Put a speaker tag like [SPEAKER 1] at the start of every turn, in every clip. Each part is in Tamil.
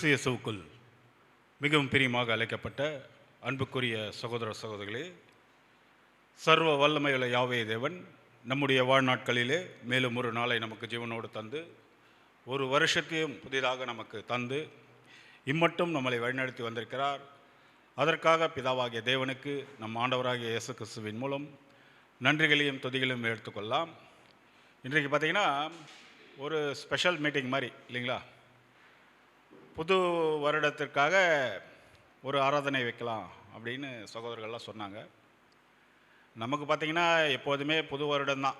[SPEAKER 1] கிறிஸ்து இயேசுவுக்குள் மிகவும் பிரியமாக அழைக்கப்பட்ட அன்புக்குரிய சகோதர சகோதரிகளே, சர்வ வல்லமையுள்ள யாவே தேவன் நம்முடைய வாழ்நாட்களிலே மேலும் ஒரு நாளை நமக்கு ஜீவனோடு தந்து ஒரு வருஷத்தையும் புதிதாக நமக்கு தந்து இம்மட்டும் நம்மளை வழிநடத்தி வந்திருக்கிறார். அதற்காக பிதாவாகிய தேவனுக்கு நம் ஆண்டவராகிய இயேசு கிறிஸ்துவின் மூலம் நன்றிகளையும் துதிகளையும் எடுத்துக்கொள்ளலாம். இன்றைக்கு பார்த்திங்கன்னா ஒரு ஸ்பெஷல் மீட்டிங் மாதிரி இல்லைங்களா, புது வருடத்திற்காக ஒரு ஆராதனை வைக்கலாம் அப்படின்னு சகோதரர்கள்லாம் சொன்னாங்க. நமக்கு பார்த்திங்கன்னா எப்போதுமே புது வருடம்தான்.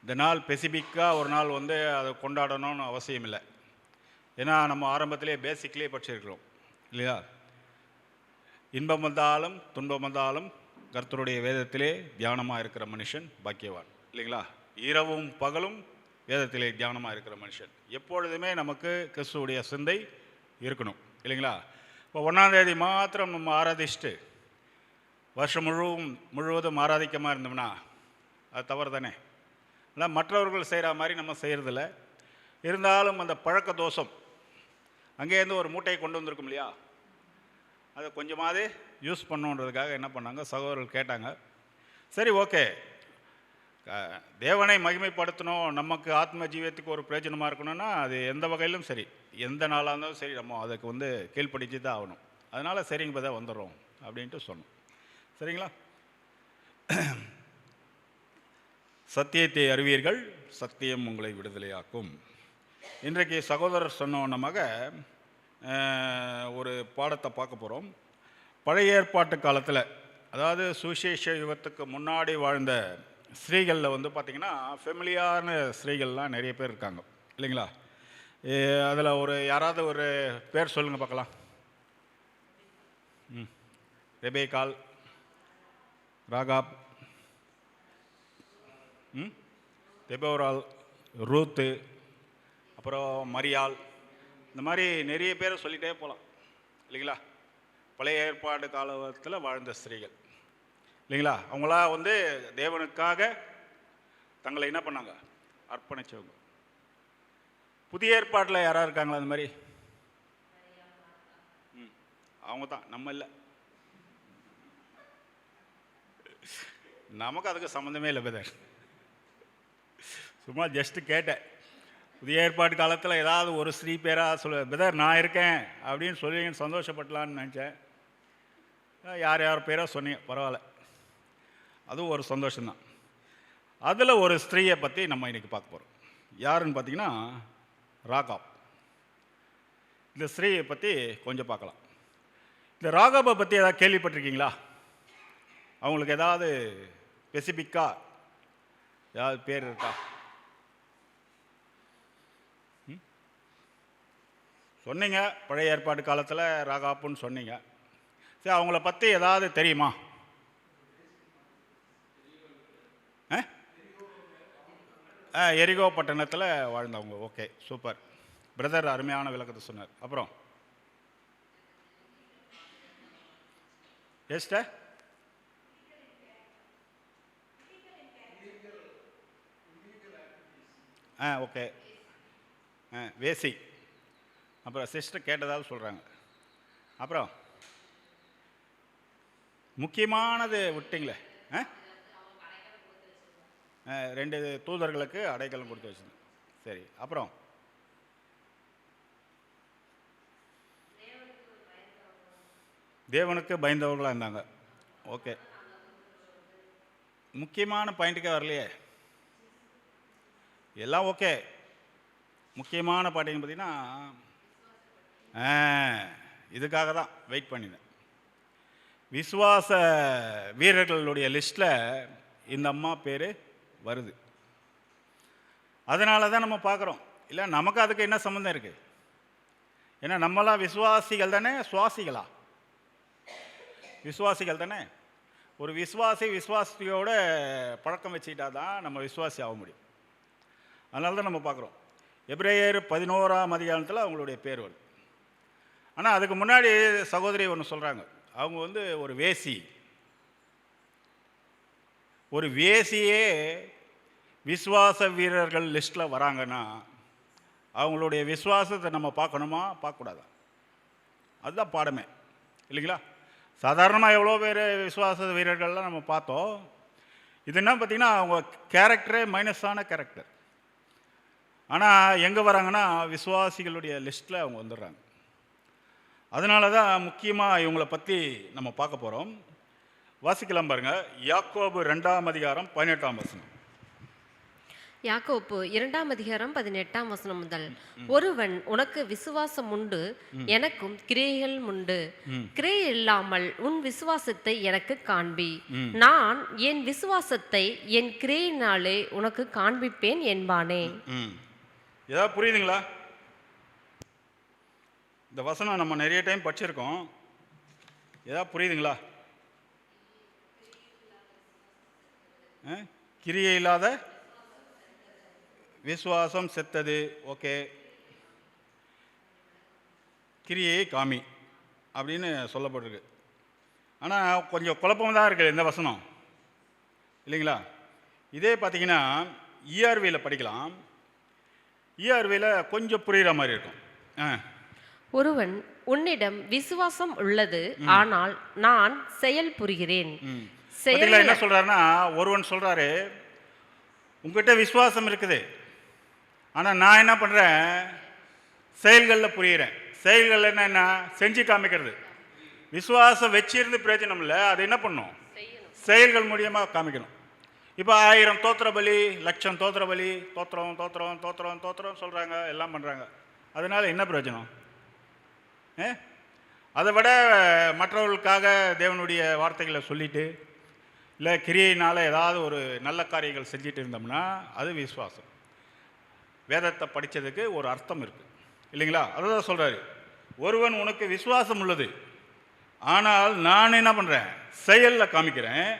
[SPEAKER 1] இந்த நாள் ஸ்பெசிஃபிக்காக ஒரு நாள் அதை கொண்டாடணும்னு அவசியம் இல்லை. ஏன்னா நம்ம ஆரம்பத்திலே பேசிக்லேயே படிச்சிருக்கிறோம் இல்லையா, இன்பம் வந்தாலும் துன்பம் வந்தாலும் கர்த்தருடைய வேதத்திலே தியானமாக இருக்கிற மனுஷன் பாக்கியவான் இல்லைங்களா. இரவும் பகலும் வேதத்திலே தியானமாக இருக்கிற மனுஷன். எப்பொழுதுமே நமக்கு கிறிஸ்துவுடைய சிந்தை இருக்கணும் இல்லைங்களா. இப்போ 1ஆம் தேதி மாத்திரம் நம்ம ஆராதிச்சுட்டு வருஷம் முழுவதும் ஆராதிக்கமாக இருந்தோம்னா அது தவறு தானே. இல்லை, மற்றவர்கள் செய்கிற மாதிரி நம்ம செய்கிறதில்ல. இருந்தாலும் அந்த பழக்க தோஷம் அங்கேருந்து ஒரு மூட்டையை கொண்டு வந்திருக்கும் இல்லையா, அதை கொஞ்சமாவது யூஸ் பண்ணுன்றதுக்காக என்ன பண்ணாங்க, சகோதரர்கள் கேட்டாங்க. சரி, ஓகே, தேவனை மகிமைப்படுத்தணும், நமக்கு ஆத்ம ஜீவத்துக்கு ஒரு பிரயோஜனமாக இருக்கணும்னா அது எந்த வகையிலும் சரி, எந்த நாளாக இருந்தாலும் சரி, நம்ம அதுக்கு கீழ்ப்படிச்சு தான் ஆகணும். அதனால் சரிங்க பதா வந்துடுறோம் அப்படின்ட்டு சொன்னோம். சரிங்களா. சத்தியத்தை அறிவீர்கள், சத்தியம் உங்களை விடுதலையாக்கும். இன்றைக்கு சகோதரர் சொன்னோன்னமாக ஒரு பாடத்தை பார்க்க போகிறோம். பழைய ஏற்பாட்டு காலத்தில், அதாவது சுவிசேஷ யுகத்துக்கு முன்னாடி வாழ்ந்த ஸ்திரீகளில் பார்த்திங்கன்னா ஃபெமிலியான ஸ்திரீகள்லாம் நிறைய பேர் இருக்காங்க இல்லைங்களா. அதில் யாராவது ஒரு பேர் சொல்லுங்கள் பார்க்கலாம். ரெபேக்காள், ராகாப், தெபோராள், ரூத்து, அப்புறம் மரியாள், இந்த மாதிரி நிறைய பேர் சொல்லிகிட்டே போகலாம் இல்லைங்களா. பழைய ஏற்பாடு காலத்தில் வாழ்ந்த ஸ்திரீகள் இல்லைங்களா. அவங்களாம் தேவனுக்காக தங்களை என்ன பண்ணாங்க, அர்ப்பணிச்சவங்க. புதிய ஏற்பாட்டில் யாராக இருக்காங்களா அந்த மாதிரி? அவங்க தான், நம்ம இல்லை. நமக்கு அதுக்கு சம்மந்தமே இல்லை பிரதர். சும்மா ஜஸ்ட்டு கேட்டேன். புதிய ஏற்பாட்டு காலத்தில் ஏதாவது ஒரு ஸ்ரீ பேராக சொல்ல பிரதர் நான் இருக்கேன் அப்படின்னு சொல்லி சந்தோஷப்படலான்னு நினச்சேன். யார் யார் பேராக சொன்னீங்க, பரவாயில்ல, அதுவும் ஒரு சந்தோஷம்தான். அதில் ஒரு ஸ்திரீயை பற்றி நம்ம இன்றைக்கி பார்க்க போகிறோம். யாருன்னு பார்த்தீங்கன்னா ராகாப். இந்த ஸ்திரீயை பற்றி கொஞ்சம் பார்க்கலாம். இந்த ராகாப்பை பற்றி ஏதாவது கேள்விப்பட்டிருக்கீங்களா? அவங்களுக்கு ஏதாவது ஸ்பெசிஃபிக்காக ஏதாவது பேர் இருக்கா? சொன்னீங்க, பழைய ஏற்பாடு காலத்தில் ராகாப்புன்னு சொன்னீங்க. சரி, அவங்கள பற்றி ஏதாவது தெரியுமா? எரிகோ பட்டணத்தில் வாழ்ந்தவங்க. ஓகே, சூப்பர் பிரதர், அருமையான விளக்கத்தை சொன்னார். அப்புறம் எஸ்டர் ஓகே, வேசி. அப்புறம் சிஸ்டர் கேட்டதாவது சொல்கிறாங்க. அப்புறம் முக்கியமானது விட்டிங்களே, 2 தூதர்களுக்கு அடைக்கலம் கொடுத்து வச்சுருந்தேன். சரி, அப்புறம் தேவனுக்கு பயந்தவர்களாக இருந்தாங்க. ஓகே, முக்கியமான பாயிண்ட்டுக்கே வரலையே. எல்லாம் ஓகே. முக்கியமான பாயிண்ட் பார்த்தீங்கன்னா இதுக்காக தான் வெயிட் பண்ணினேன். விசுவாச வீரர்களுடைய லிஸ்ட்டில் இந்த அம்மா பேர் வருது. அதனால தான் நம்ம பார்க்குறோம். இல்லை, நமக்கு அதுக்கு என்ன சம்மந்தம் இருக்குது? ஏன்னா நம்மளாம் விசுவாசிகள் தானே, சுவாசிகளா? விசுவாசிகள் தானே. ஒரு விசுவாசியோட பழக்கம் வச்சுக்கிட்டா தான் நம்ம விசுவாசி ஆக முடியும். அதனால தான் நம்ம பார்க்குறோம். எபிரேயர் 11ஆம் அதிகாரத்தில் அவங்களுடைய பேர் வருது. ஆனால் அதுக்கு முன்னாடி சகோதரி ஒன்று சொல்கிறாங்க. அவங்க ஒரு வேசி. ஒரு வேசியே விசுவாச வீரர்கள் லிஸ்ட்டில் வராங்கன்னா அவங்களுடைய விசுவாசத்தை நம்ம பார்க்கணுமா பார்க்கக்கூடாதா? அதுதான் பாடமே இல்லைங்களா? சாதாரணமாக எவ்வளோ பேர் விசுவாச வீரர்கள்லாம் நம்ம பார்த்தோம். இது என்ன பார்த்திங்கன்னா அவங்க கேரக்டரே மைனஸான கேரக்டர். ஆனால் எங்கே வராங்கன்னா விசுவாசிகளுடைய லிஸ்ட்டில் அவங்க வந்துடுறாங்க. அதனால தான் முக்கியமாக இவங்களை பற்றி நம்ம பார்க்க போகிறோம். வாசிக்கலாம் பாருங்கள். யாக்கோபு 2ஆம் அதிகாரம் 18ஆம் வசனம்.
[SPEAKER 2] யாக்கோப்பு 2ஆம் அதிகாரம் 18ஆம் வசனம் முதல். ஒருவன் உனக்கு விசுவாசம் உண்டு, எனக்கும் கிரியைகள் உண்டு. கிரியை இல்லாமல் உன் விசுவாசத்தை எனக்கு காண்பி, நான் என் விசுவாசத்தை என் கிரியையினாலே உனக்கு காண்பிப்பேன் என்பானே.
[SPEAKER 1] ஏதாவது புரியுதுங்களா? இந்த வசனம் நம்ம நிறைய டைம் படிச்சிருக்கோம். ஏதாவது புரியுதுங்களா? கிரியை இல்லாத விசுவாசம் செத்தது. ஓகே, கிரியையை காமி அப்படின்னு சொல்லப்பட்டிருக்கு. ஆனால் கொஞ்சம் குழப்பம் தான் இருக்குது இந்த வசனம் இல்லைங்களா? இதே பார்த்தீங்கன்னா இஆர்வியில் படிக்கலாம். இஆர்வியில் கொஞ்சம் புரிகிற மாதிரி இருக்கும்.
[SPEAKER 2] ஒருவன் உன்னிடம் விசுவாசம் உள்ளது, ஆனால் நான் செயல் புரிகிறேன்.
[SPEAKER 1] என்ன சொல்றாருன்னா, ஒருவன் சொல்றாரு உங்ககிட்ட விசுவாசம் இருக்குது, ஆனால் நான் என்ன பண்ணுறேன், செயல்களில் புரிகிறேன். செயல்கள் என்ன? செஞ்சு காமிக்கிறது. விசுவாசம் வச்சிருந்து பிரயோஜனம் இல்லை, அது என்ன பண்ணும்? செயல்கள் மூலியமாக காமிக்கணும். இப்போ 1000 தோத்திர பலி, 1,00,000 தோத்திர பலி, தோத்திரம் தோத்திரம் தோத்திரம் தோத்திரம் சொல்கிறாங்க, எல்லாம் பண்ணுறாங்க. அதனால் என்ன பிரயோஜனம்? அதை விட மற்றவர்களுக்காக தேவனுடைய வார்த்தைகளை சொல்லிட்டு இல்லை கிரியையினால் ஏதாவது ஒரு நல்ல காரியங்கள் செஞ்சுட்டு இருந்தோம்னா அது விசுவாசம். வேதத்தை படித்ததுக்கு ஒரு அர்த்தம் இருக்குது இல்லைங்களா? அதுதான் சொல்கிறாரு, ஒருவன் உனக்கு விசுவாசம் உள்ளது, ஆனால் நான் என்ன பண்ணுறேன், செயலில் காமிக்கிறேன்.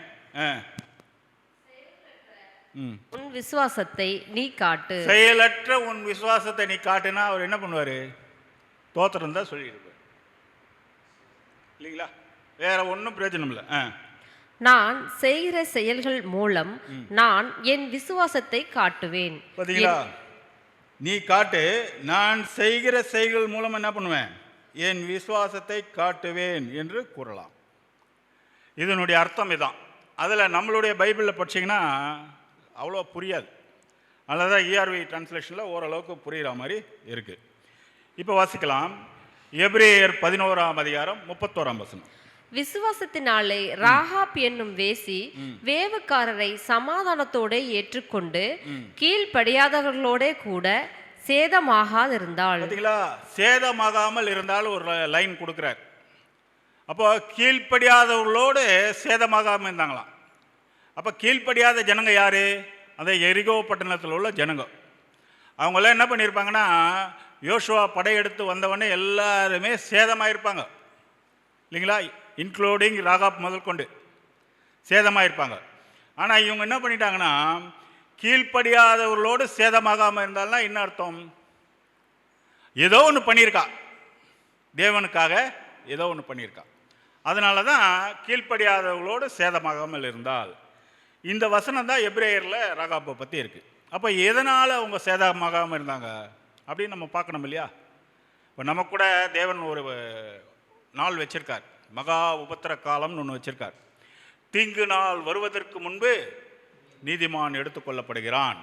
[SPEAKER 2] உன் விசுவாசத்தை நீ காட்டு.
[SPEAKER 1] செயலற்ற உன் விசுவாசத்தை நீ காட்டுனா அவர் என்ன பண்ணுவார்? தோத்திரம் தான் சொல்லியிருப்பார் இல்லைங்களா? வேற ஒன்றும் பிரயோஜனம் இல்லை.
[SPEAKER 2] நான் செய்கிற செயல்கள் மூலம் நான் என் விசுவாசத்தை காட்டுவேன்.
[SPEAKER 1] பார்த்தீங்களா? நீ காட்டு, நான் செய்கிற செயல்கள் மூலம் என்ன பண்ணுவேன், என் விசுவாசத்தை காட்டுவேன் என்று கூறலாம். இதனுடைய அர்த்தம் இதான். அதில் நம்மளுடைய பைபிளில் படிச்சிங்கன்னா அவ்வளோ புரியாது. அதனால தான் இஆர்வி டிரான்ஸ்லேஷனில் ஓரளவுக்கு புரிகிற மாதிரி இருக்குது. இப்போ வாசிக்கலாம். எபிரேயர் 11ஆம் அதிகாரம் 31ஆம் வசனம்.
[SPEAKER 2] விசுவாசத்தினாலே ராகாப் என்னும் வேசி வேவுக்காரரை சமாதானத்தோட ஏற்றுக்கொண்டு கீழ்ப்படியாதவர்களோட கூட சேதமாகாதிருந்தாள்.
[SPEAKER 1] பார்த்தீங்களா? சேதமாகாமல் இருந்தால் ஒரு லைன் கொடுக்குறார். அப்போ கீழ்ப்படியாதவர்களோடு சேதமாகாமல் இருந்தாங்களாம். அப்போ கீழ்ப்படியாத ஜனங்க யாரு? அந்த எரிகோ பட்டணத்தில் உள்ள ஜனங்க. அவங்களாம் என்ன பண்ணியிருப்பாங்கன்னா, யோசுவா படையெடுத்து வந்தவொடனே எல்லாருமே சேதமாயிருப்பாங்க இல்லைங்களா? இன்க்ளூடிங் ராகாப் முதல் கொண்டு சேதமாயிருப்பாங்க. ஆனால் இவங்க என்ன பண்ணிட்டாங்கன்னா, கீழ்ப்படியாதவர்களோடு சேதமாகாமல் இருந்தால்னா என்ன அர்த்தம்? ஏதோ ஒன்று பண்ணியிருக்கா, தேவனுக்காக ஏதோ ஒன்று பண்ணியிருக்கா. அதனால தான் கீழ்ப்படியாதவர்களோடு சேதமாகாமல் இருந்தால். இந்த வசனம் தான் எபிரேயரில் ராகாப்பை பற்றி இருக்குது. அப்போ எதனால் அவங்க சேதமாகாமல் இருந்தாங்க அப்படின்னு நம்ம பார்க்கணும் இல்லையா? இப்போ நம்ம கூட தேவன் ஒரு நாள் வச்சிருக்கார், மகா உபத்திர காலம்னு ஒன்று வச்சிருக்கார். தீங்கு நாள் வருவதற்கு முன்பு நீதிமான் எடுத்துக்கொள்ளப்படுகிறான்.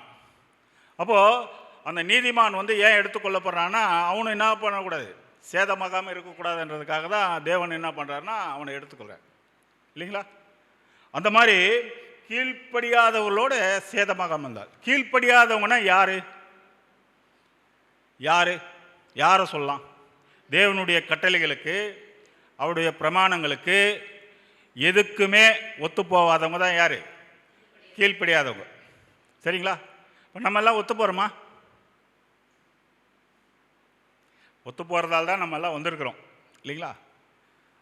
[SPEAKER 1] அப்போது அந்த நீதிமான் ஏன் எடுத்துக்கொள்ளப்படுறான்னா, அவனு என்ன பண்ணக்கூடாது, சேதமாகாமல் இருக்கக்கூடாதுன்றதுக்காக தான் தேவன் என்ன பண்ணுறாருன்னா அவனை எடுத்துக்கொள்கிறார் இல்லைங்களா? அந்த மாதிரி கீழ்ப்படியாதவர்களோடு சேதமாகாமல் இருந்தார். கீழ்ப்படியாதவங்கன்னா யாரு யாரு யாரை சொல்லலாம்? தேவனுடைய கட்டளைகளுக்கு, அவருடைய பிரமாணங்களுக்கு எதுக்குமே ஒத்து போகாதவங்க தான் யார்? கீழ்ப்படியாதவங்க. சரிங்களா? இப்போ நம்ம எல்லாம் ஒத்து போகிறோமா? ஒத்து போகிறதால தான் நம்ம எல்லாம் வந்திருக்கிறோம் இல்லைங்களா?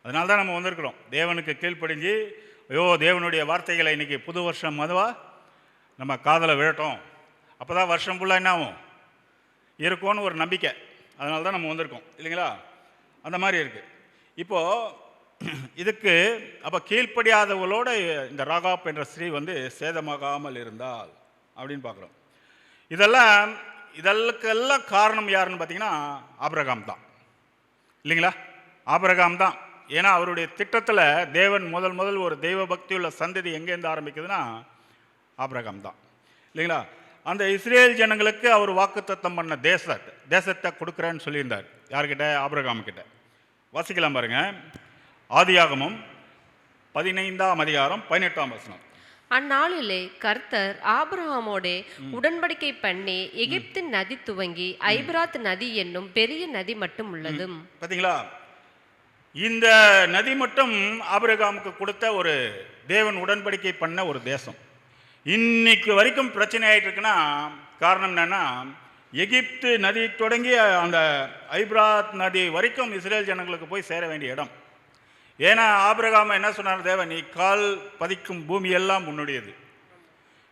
[SPEAKER 1] அதனால தான் நம்ம வந்திருக்கிறோம். தேவனுக்கு கீழ்ப்படிஞ்சு, ஐயோ தேவனுடைய வார்த்தைகளை இன்றைக்கி புது வருஷம் மதுவாக நம்ம காதில் விழட்டும், அப்போ தான் வருஷம் ஃபுல்லாக என்ன ஆகும், இருக்கும்னு ஒரு நம்பிக்கை. அதனால தான் நம்ம வந்திருக்கோம் இல்லைங்களா? அந்த மாதிரி இருக்குது. இப்போது இதுக்கு அப்போ கீழ்ப்படியாதவர்களோட இந்த ராகாப் என்ற ஸ்ரீ சேதமாகாமல் இருந்தால் அப்படின்னு பார்க்குறோம். இதெல்லாம் காரணம் யாருன்னு பார்த்தீங்கன்னா ஆபிரகாம் தான் இல்லைங்களா? ஆபிரகாம் தான். ஏன்னா அவருடைய திட்டத்தில் தேவன் முதல் ஒரு தெய்வ பக்தியுள்ள சந்ததி எங்கேருந்து ஆரம்பிக்குதுன்னா ஆபிரகாம் தான், இல்லைங்களா? அந்த இஸ்ரேல் ஜனங்களுக்கு அவர் வாக்குத்தத்தம் பண்ண தேசத்தை கொடுக்குறேன்னு சொல்லியிருந்தார். யார்கிட்ட? ஆபிரகாம் கிட்ட. வாசிக்கலாம் பாருங்க, ஆதியாகமம் 15ஆம் அதிகாரம் 18ஆம் வசனம்.
[SPEAKER 2] அந்நாளிலே கர்த்தர் ஆபிரகாமோடே உடன்படிக்கை பண்ணி எகிப்தின் நதி துவங்கி ஐபிராத் நதி என்னும் பெரிய நதி மட்டும் உள்ளது.
[SPEAKER 1] பார்த்தீங்களா? இந்த நதி மட்டும் ஆபிரகாமுக்கு கொடுத்த ஒரு தேவன் உடன்படிக்கை பண்ண ஒரு தேசம். இன்னைக்கு வரைக்கும் பிரச்சனை ஆகிட்டு இருக்குன்னா காரணம் என்னன்னா, எகிப்து நதி தொடங்கி அந்த ஐபிராத் நதி வரைக்கும் இஸ்ரேல் ஜனங்களுக்கு போய் சேர வேண்டிய இடம். ஏன்னா ஆபிரகாம் என்ன சொன்னார்? தேவன், நீ கால் பதிக்கும் பூமி எல்லாம் உன்னுடையது.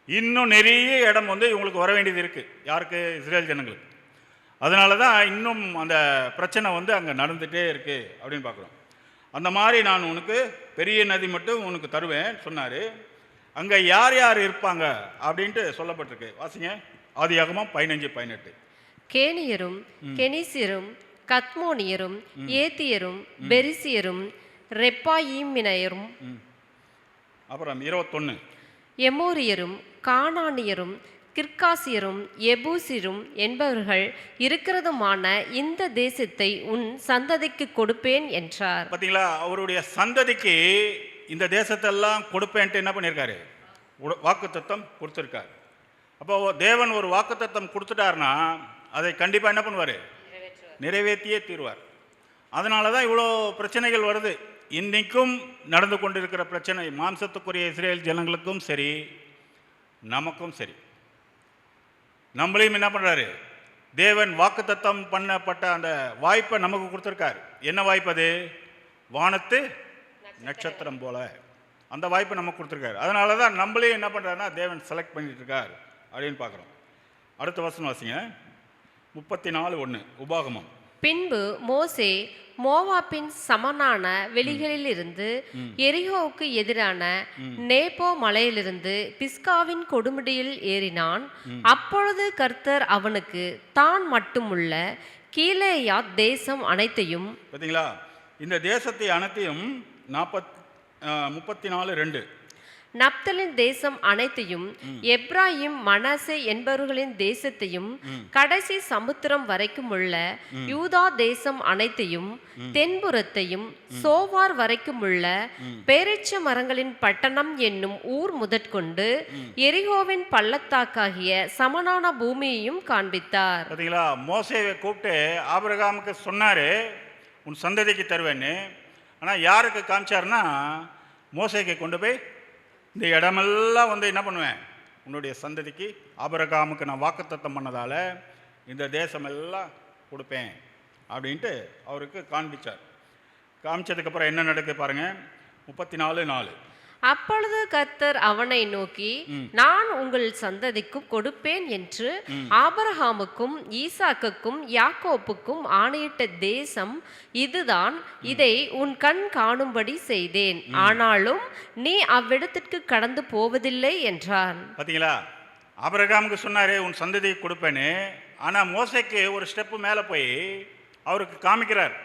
[SPEAKER 1] இன்னும் நிறைய இடம் இவங்களுக்கு வர வேண்டியது இருக்குது. யாருக்கு? இஸ்ரேல் ஜனங்களுக்கு. அதனால தான் இன்னும் அந்த பிரச்சனை அங்கே நடந்துகிட்டே இருக்குது அப்படின்னு பார்க்குறோம். அந்த மாதிரி நான் உனக்கு பெரிய நதி மட்டும் உனக்கு தருவேன் சொன்னார். அங்கே யார் யார் இருப்பாங்க அப்படின்ட்டு சொல்லப்பட்டிருக்கு. வாசிங்க, ஆதியாகமம் 15:18.
[SPEAKER 2] கேனியரும் கெனிசியரும் கத்மோனியரும் ஏத்தியரும் பெரிசியரும் ரெப்பாயீமினையரும்
[SPEAKER 1] அப்புறம் 21
[SPEAKER 2] எமோரியரும் கானானியரும் கிர்காசியரும் எபூசிரும் என்பவர்கள் இருக்கிறதுமான இந்த தேசத்தை உன் சந்ததிக்கு கொடுப்பேன் என்றார்.
[SPEAKER 1] பார்த்தீங்களா? அவருடைய சந்ததிக்கு இந்த தேசத்தெல்லாம் கொடுப்பேன்ட்டு என்ன பண்ணியிருக்காரு? வாக்குத்தத்தம் கொடுத்துருக்காரு. அப்போ தேவன் ஒரு வாக்குத்தத்தம் கொடுத்துட்டாருன்னா அதை கண்டிப்பாக என்ன பண்ணுவார்? நிறைவேற்றியே தீர்வார். அதனால தான் இவ்வளோ பிரச்சனைகள் வருது. இன்றைக்கும் நடந்து கொண்டிருக்கிற பிரச்சனை மாம்சத்துக்குரிய இஸ்ரேல் ஜனங்களுக்கும் சரி, நமக்கும் சரி. நம்மளையும் என்ன பண்ணுறாரு? தேவன் வாக்குத்தத்தம் பண்ணப்பட்ட அந்த வாய்ப்பை நமக்கு கொடுத்துருக்காரு. என்ன வாய்ப்பு அது? வானத்து நட்சத்திரம் போல அந்த வாய்ப்பை நமக்கு கொடுத்துருக்காரு. அதனால தான் நம்மளையும் என்ன பண்ணுறாருன்னா தேவன் செலக்ட் பண்ணிட்டு இருக்கார் அப்படின்னு பார்க்குறோம். அடுத்த வசனம் வாசிங்க, 34:1 உபாகமம்.
[SPEAKER 2] பின்பு மோசே மோவாபின் சமனான வெளிகளிலிருந்து எரிகோவுக்கு எதிரான நேபோ மலையிலிருந்து பிஸ்காவின் கொடுமுடியில் ஏறினான். அப்பொழுது கர்த்தர் அவனுக்கு தான் மட்டுமுள்ள கீலேயாத் தேசம் அனைத்தையும்,
[SPEAKER 1] பார்த்தீங்களா? இந்த தேசத்தை அனைத்தையும் 34:2
[SPEAKER 2] நப்தலின் தேசம் அனைத்தையும், எப்ராயிம் மனாசே என்பவர்களின் தேசத்தையும், கடைசி சமுத்திரம் வரைக்கும் உள்ள யூதா தேசம் அனைத்தையும், தென்புறத்தையும், சோவார் வரைக்கும் உள்ள பேரீச்ச மரங்களின் பட்டணம் என்னும் ஊர் முதற்கொண்டு எரிகோவின் பள்ளத்தாக்காகிய சமனான பூமியையும் காண்பித்தார்.
[SPEAKER 1] பார்த்தீங்களா? மோசேவை கூப்பிட்டு ஆபிரகாமுக்கு சொன்னார், உன் சந்ததிக்கு தருவேன்னு. ஆனால் யாருக்கு காமிச்சார்னா மோசேக்கு கொண்டு போய் இந்த இடமெல்லாம் என்ன பண்ணுவேன்? உன்னுடைய சந்ததிக்கு ஆபிரகாமுக்கு நான் வாக்குத்தத்தம் பண்ணதால் இந்த தேசமெல்லாம் கொடுப்பேன் அப்படின்ட்டு அவருக்கு காண்பிச்சார். காமிச்சதுக்கப்புறம் என்ன நடக்குது பாருங்கள், 34:4.
[SPEAKER 2] அப்பொழுது கர்த்தர் அவனை நோக்கி, நான் உங்கள் சந்ததிக்கும் கொடுப்பேன் என்று ஆபிரகாமுக்கும் ஈசாக்குக்கும் யாக்கோப்புக்கும் ஆணையிட்ட தேசம் இதுதான். இதை உன் கண் காணும்படி செய்தேன். ஆனாலும் நீ அவ்விடத்திற்கு கடந்து போவதில்லை என்றான்.
[SPEAKER 1] பார்த்தீங்களா? ஆபிரகாமுக்கு சொன்னாரே உன் சந்ததியை கொடுப்பேன்னு. ஆனால் மோசேக்கு ஒரு ஸ்டெப்பு மேலே போய் அவருக்கு காமிக்கிறார்,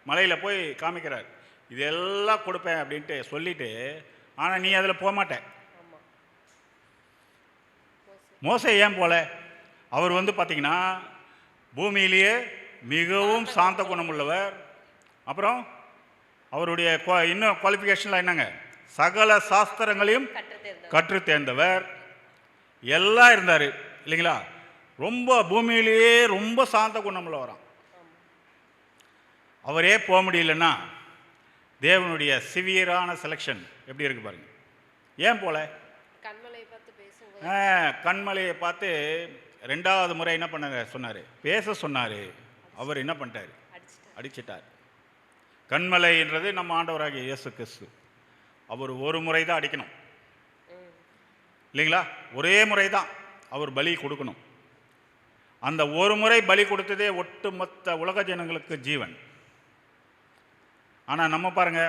[SPEAKER 1] மலையில் போய் காமிக்கிறார், இதெல்லாம் கொடுப்பேன் அப்படின்ட்டு சொல்லிட்டு. ஆனால் நீ அதில் போக மாட்டேன். மோசே ஏன் போல? அவர் பார்த்தீங்கன்னா பூமியிலேயே மிகவும் சாந்த குணம் உள்ளவர். அப்புறம் அவருடைய இன்னும் குவாலிஃபிகேஷன்லாம் என்னங்க? சகல சாஸ்திரங்களையும் கற்று தேர்ந்தவர் எல்லாம் இருந்தார், இல்லைங்களா? ரொம்ப பூமியிலேயே ரொம்ப சாந்த குணம் உள்ளவராம். அவரே போக முடியலன்னா தேவனுடைய சிவியரான செலெக்ஷன் எப்படி இருக்கு பாருங்க. ஏன் போல? கண்மலையை பார்த்து 2வது முறை என்ன பண்ண சொன்னார்? பேச சொன்னார். அவர் என்ன பண்ணிட்டார்? அடிச்சிட்டார். கண்மலைன்றது நம்ம ஆண்டவராகிய இயேசு கிறிஸ்து. அவர் ஒரு முறை தான் அடிக்கணும், இல்லைங்களா? ஒரே முறை தான் அவர் பலி கொடுக்கணும். அந்த ஒரு முறை பலி கொடுத்ததே ஒட்டுமொத்த உலக ஜனங்களுக்கு ஜீவன். ஆனால் நம்ம பாருங்க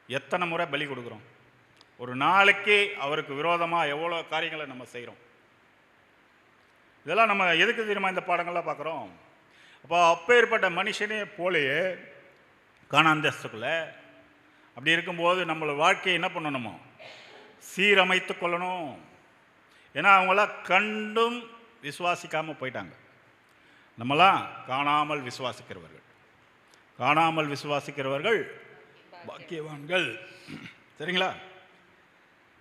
[SPEAKER 1] எத்தனை முறை பலி கொடுக்குறோம்? ஒரு நாளைக்கு அவருக்கு விரோதமாக எவ்வளோ காரியங்களை நம்ம செய்கிறோம். இதெல்லாம் நம்ம எதுக்கு தெரியுமா இந்த பாடங்கள்லாம் பார்க்குறோம்? அப்போ அப்பேற்பட்ட மனுஷனே போலேயே கானான் தேசத்துக்குள்ள. அப்படி இருக்கும்போது நம்மளோட வாழ்க்கையை என்ன பண்ணணுமோ சீரமைத்து கொள்ளணும். ஏன்னா அவங்களாம் கண்டும் விசுவாசிக்காமல் போயிட்டாங்க. நம்மளாம் காணாமல் விசுவாசிக்கிறவர்கள். காணாமல் விசுவாசிக்கிறவர்கள் பாக்கியவான்கள். சரிங்களா?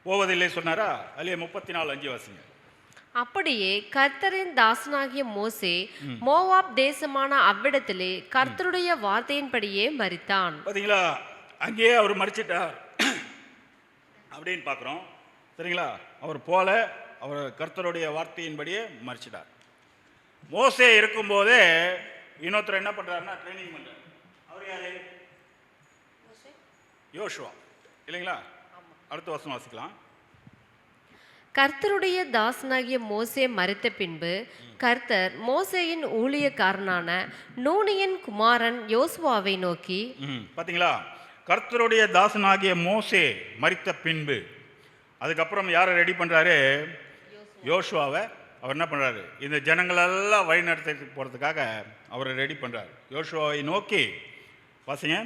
[SPEAKER 1] போவதில்லை சொன்னாரா? அல்லையே 34:5 வாசிங்க.
[SPEAKER 2] அப்படியே கர்த்தரின் தாசனாகிய மோசே மோவாப் தேசமான அவ்விடத்திலே கர்த்தருடைய வார்த்தையின்படியே மரித்தான்.
[SPEAKER 1] பார்த்தீங்களா? அங்கேயே அவர் மரிச்சிட்டார் அப்படின்னு பார்க்குறோம். சரிங்களா? அவர் போல அவர் கர்த்தருடைய வார்த்தையின்படியே மரிச்சிட்டார். மோசே இருக்கும்போதே இன்னொருத்தர் என்ன பண்ணுறாருன்னா ட்ரைனிங் பண்ணுறாரு. அவர் யாரு? யோசுவா இல்லைங்களா? அடுத்த வருஷம் வாசிக்கலாம்.
[SPEAKER 2] கர்த்தருடைய தாசனாகிய மோசே மரித்த பின்பு கர்த்தர் மோசேயின் ஊழியக்காரனான நூனியின் குமாரன் யோசுவாவை நோக்கி,
[SPEAKER 1] பார்த்தீங்களா? கர்த்தருடைய தாசனாகிய மோசே மரித்த பின்பு அதுக்கப்புறம் யாரை ரெடி பண்ணுறாரு? யோசுவாவை. அவர் என்ன பண்ணுறாரு? இந்த ஜனங்களெல்லாம் வழி நடத்தி போகிறதுக்காக அவரை ரெடி பண்ணுறாரு. யோசுவாவை நோக்கி வாசிங்க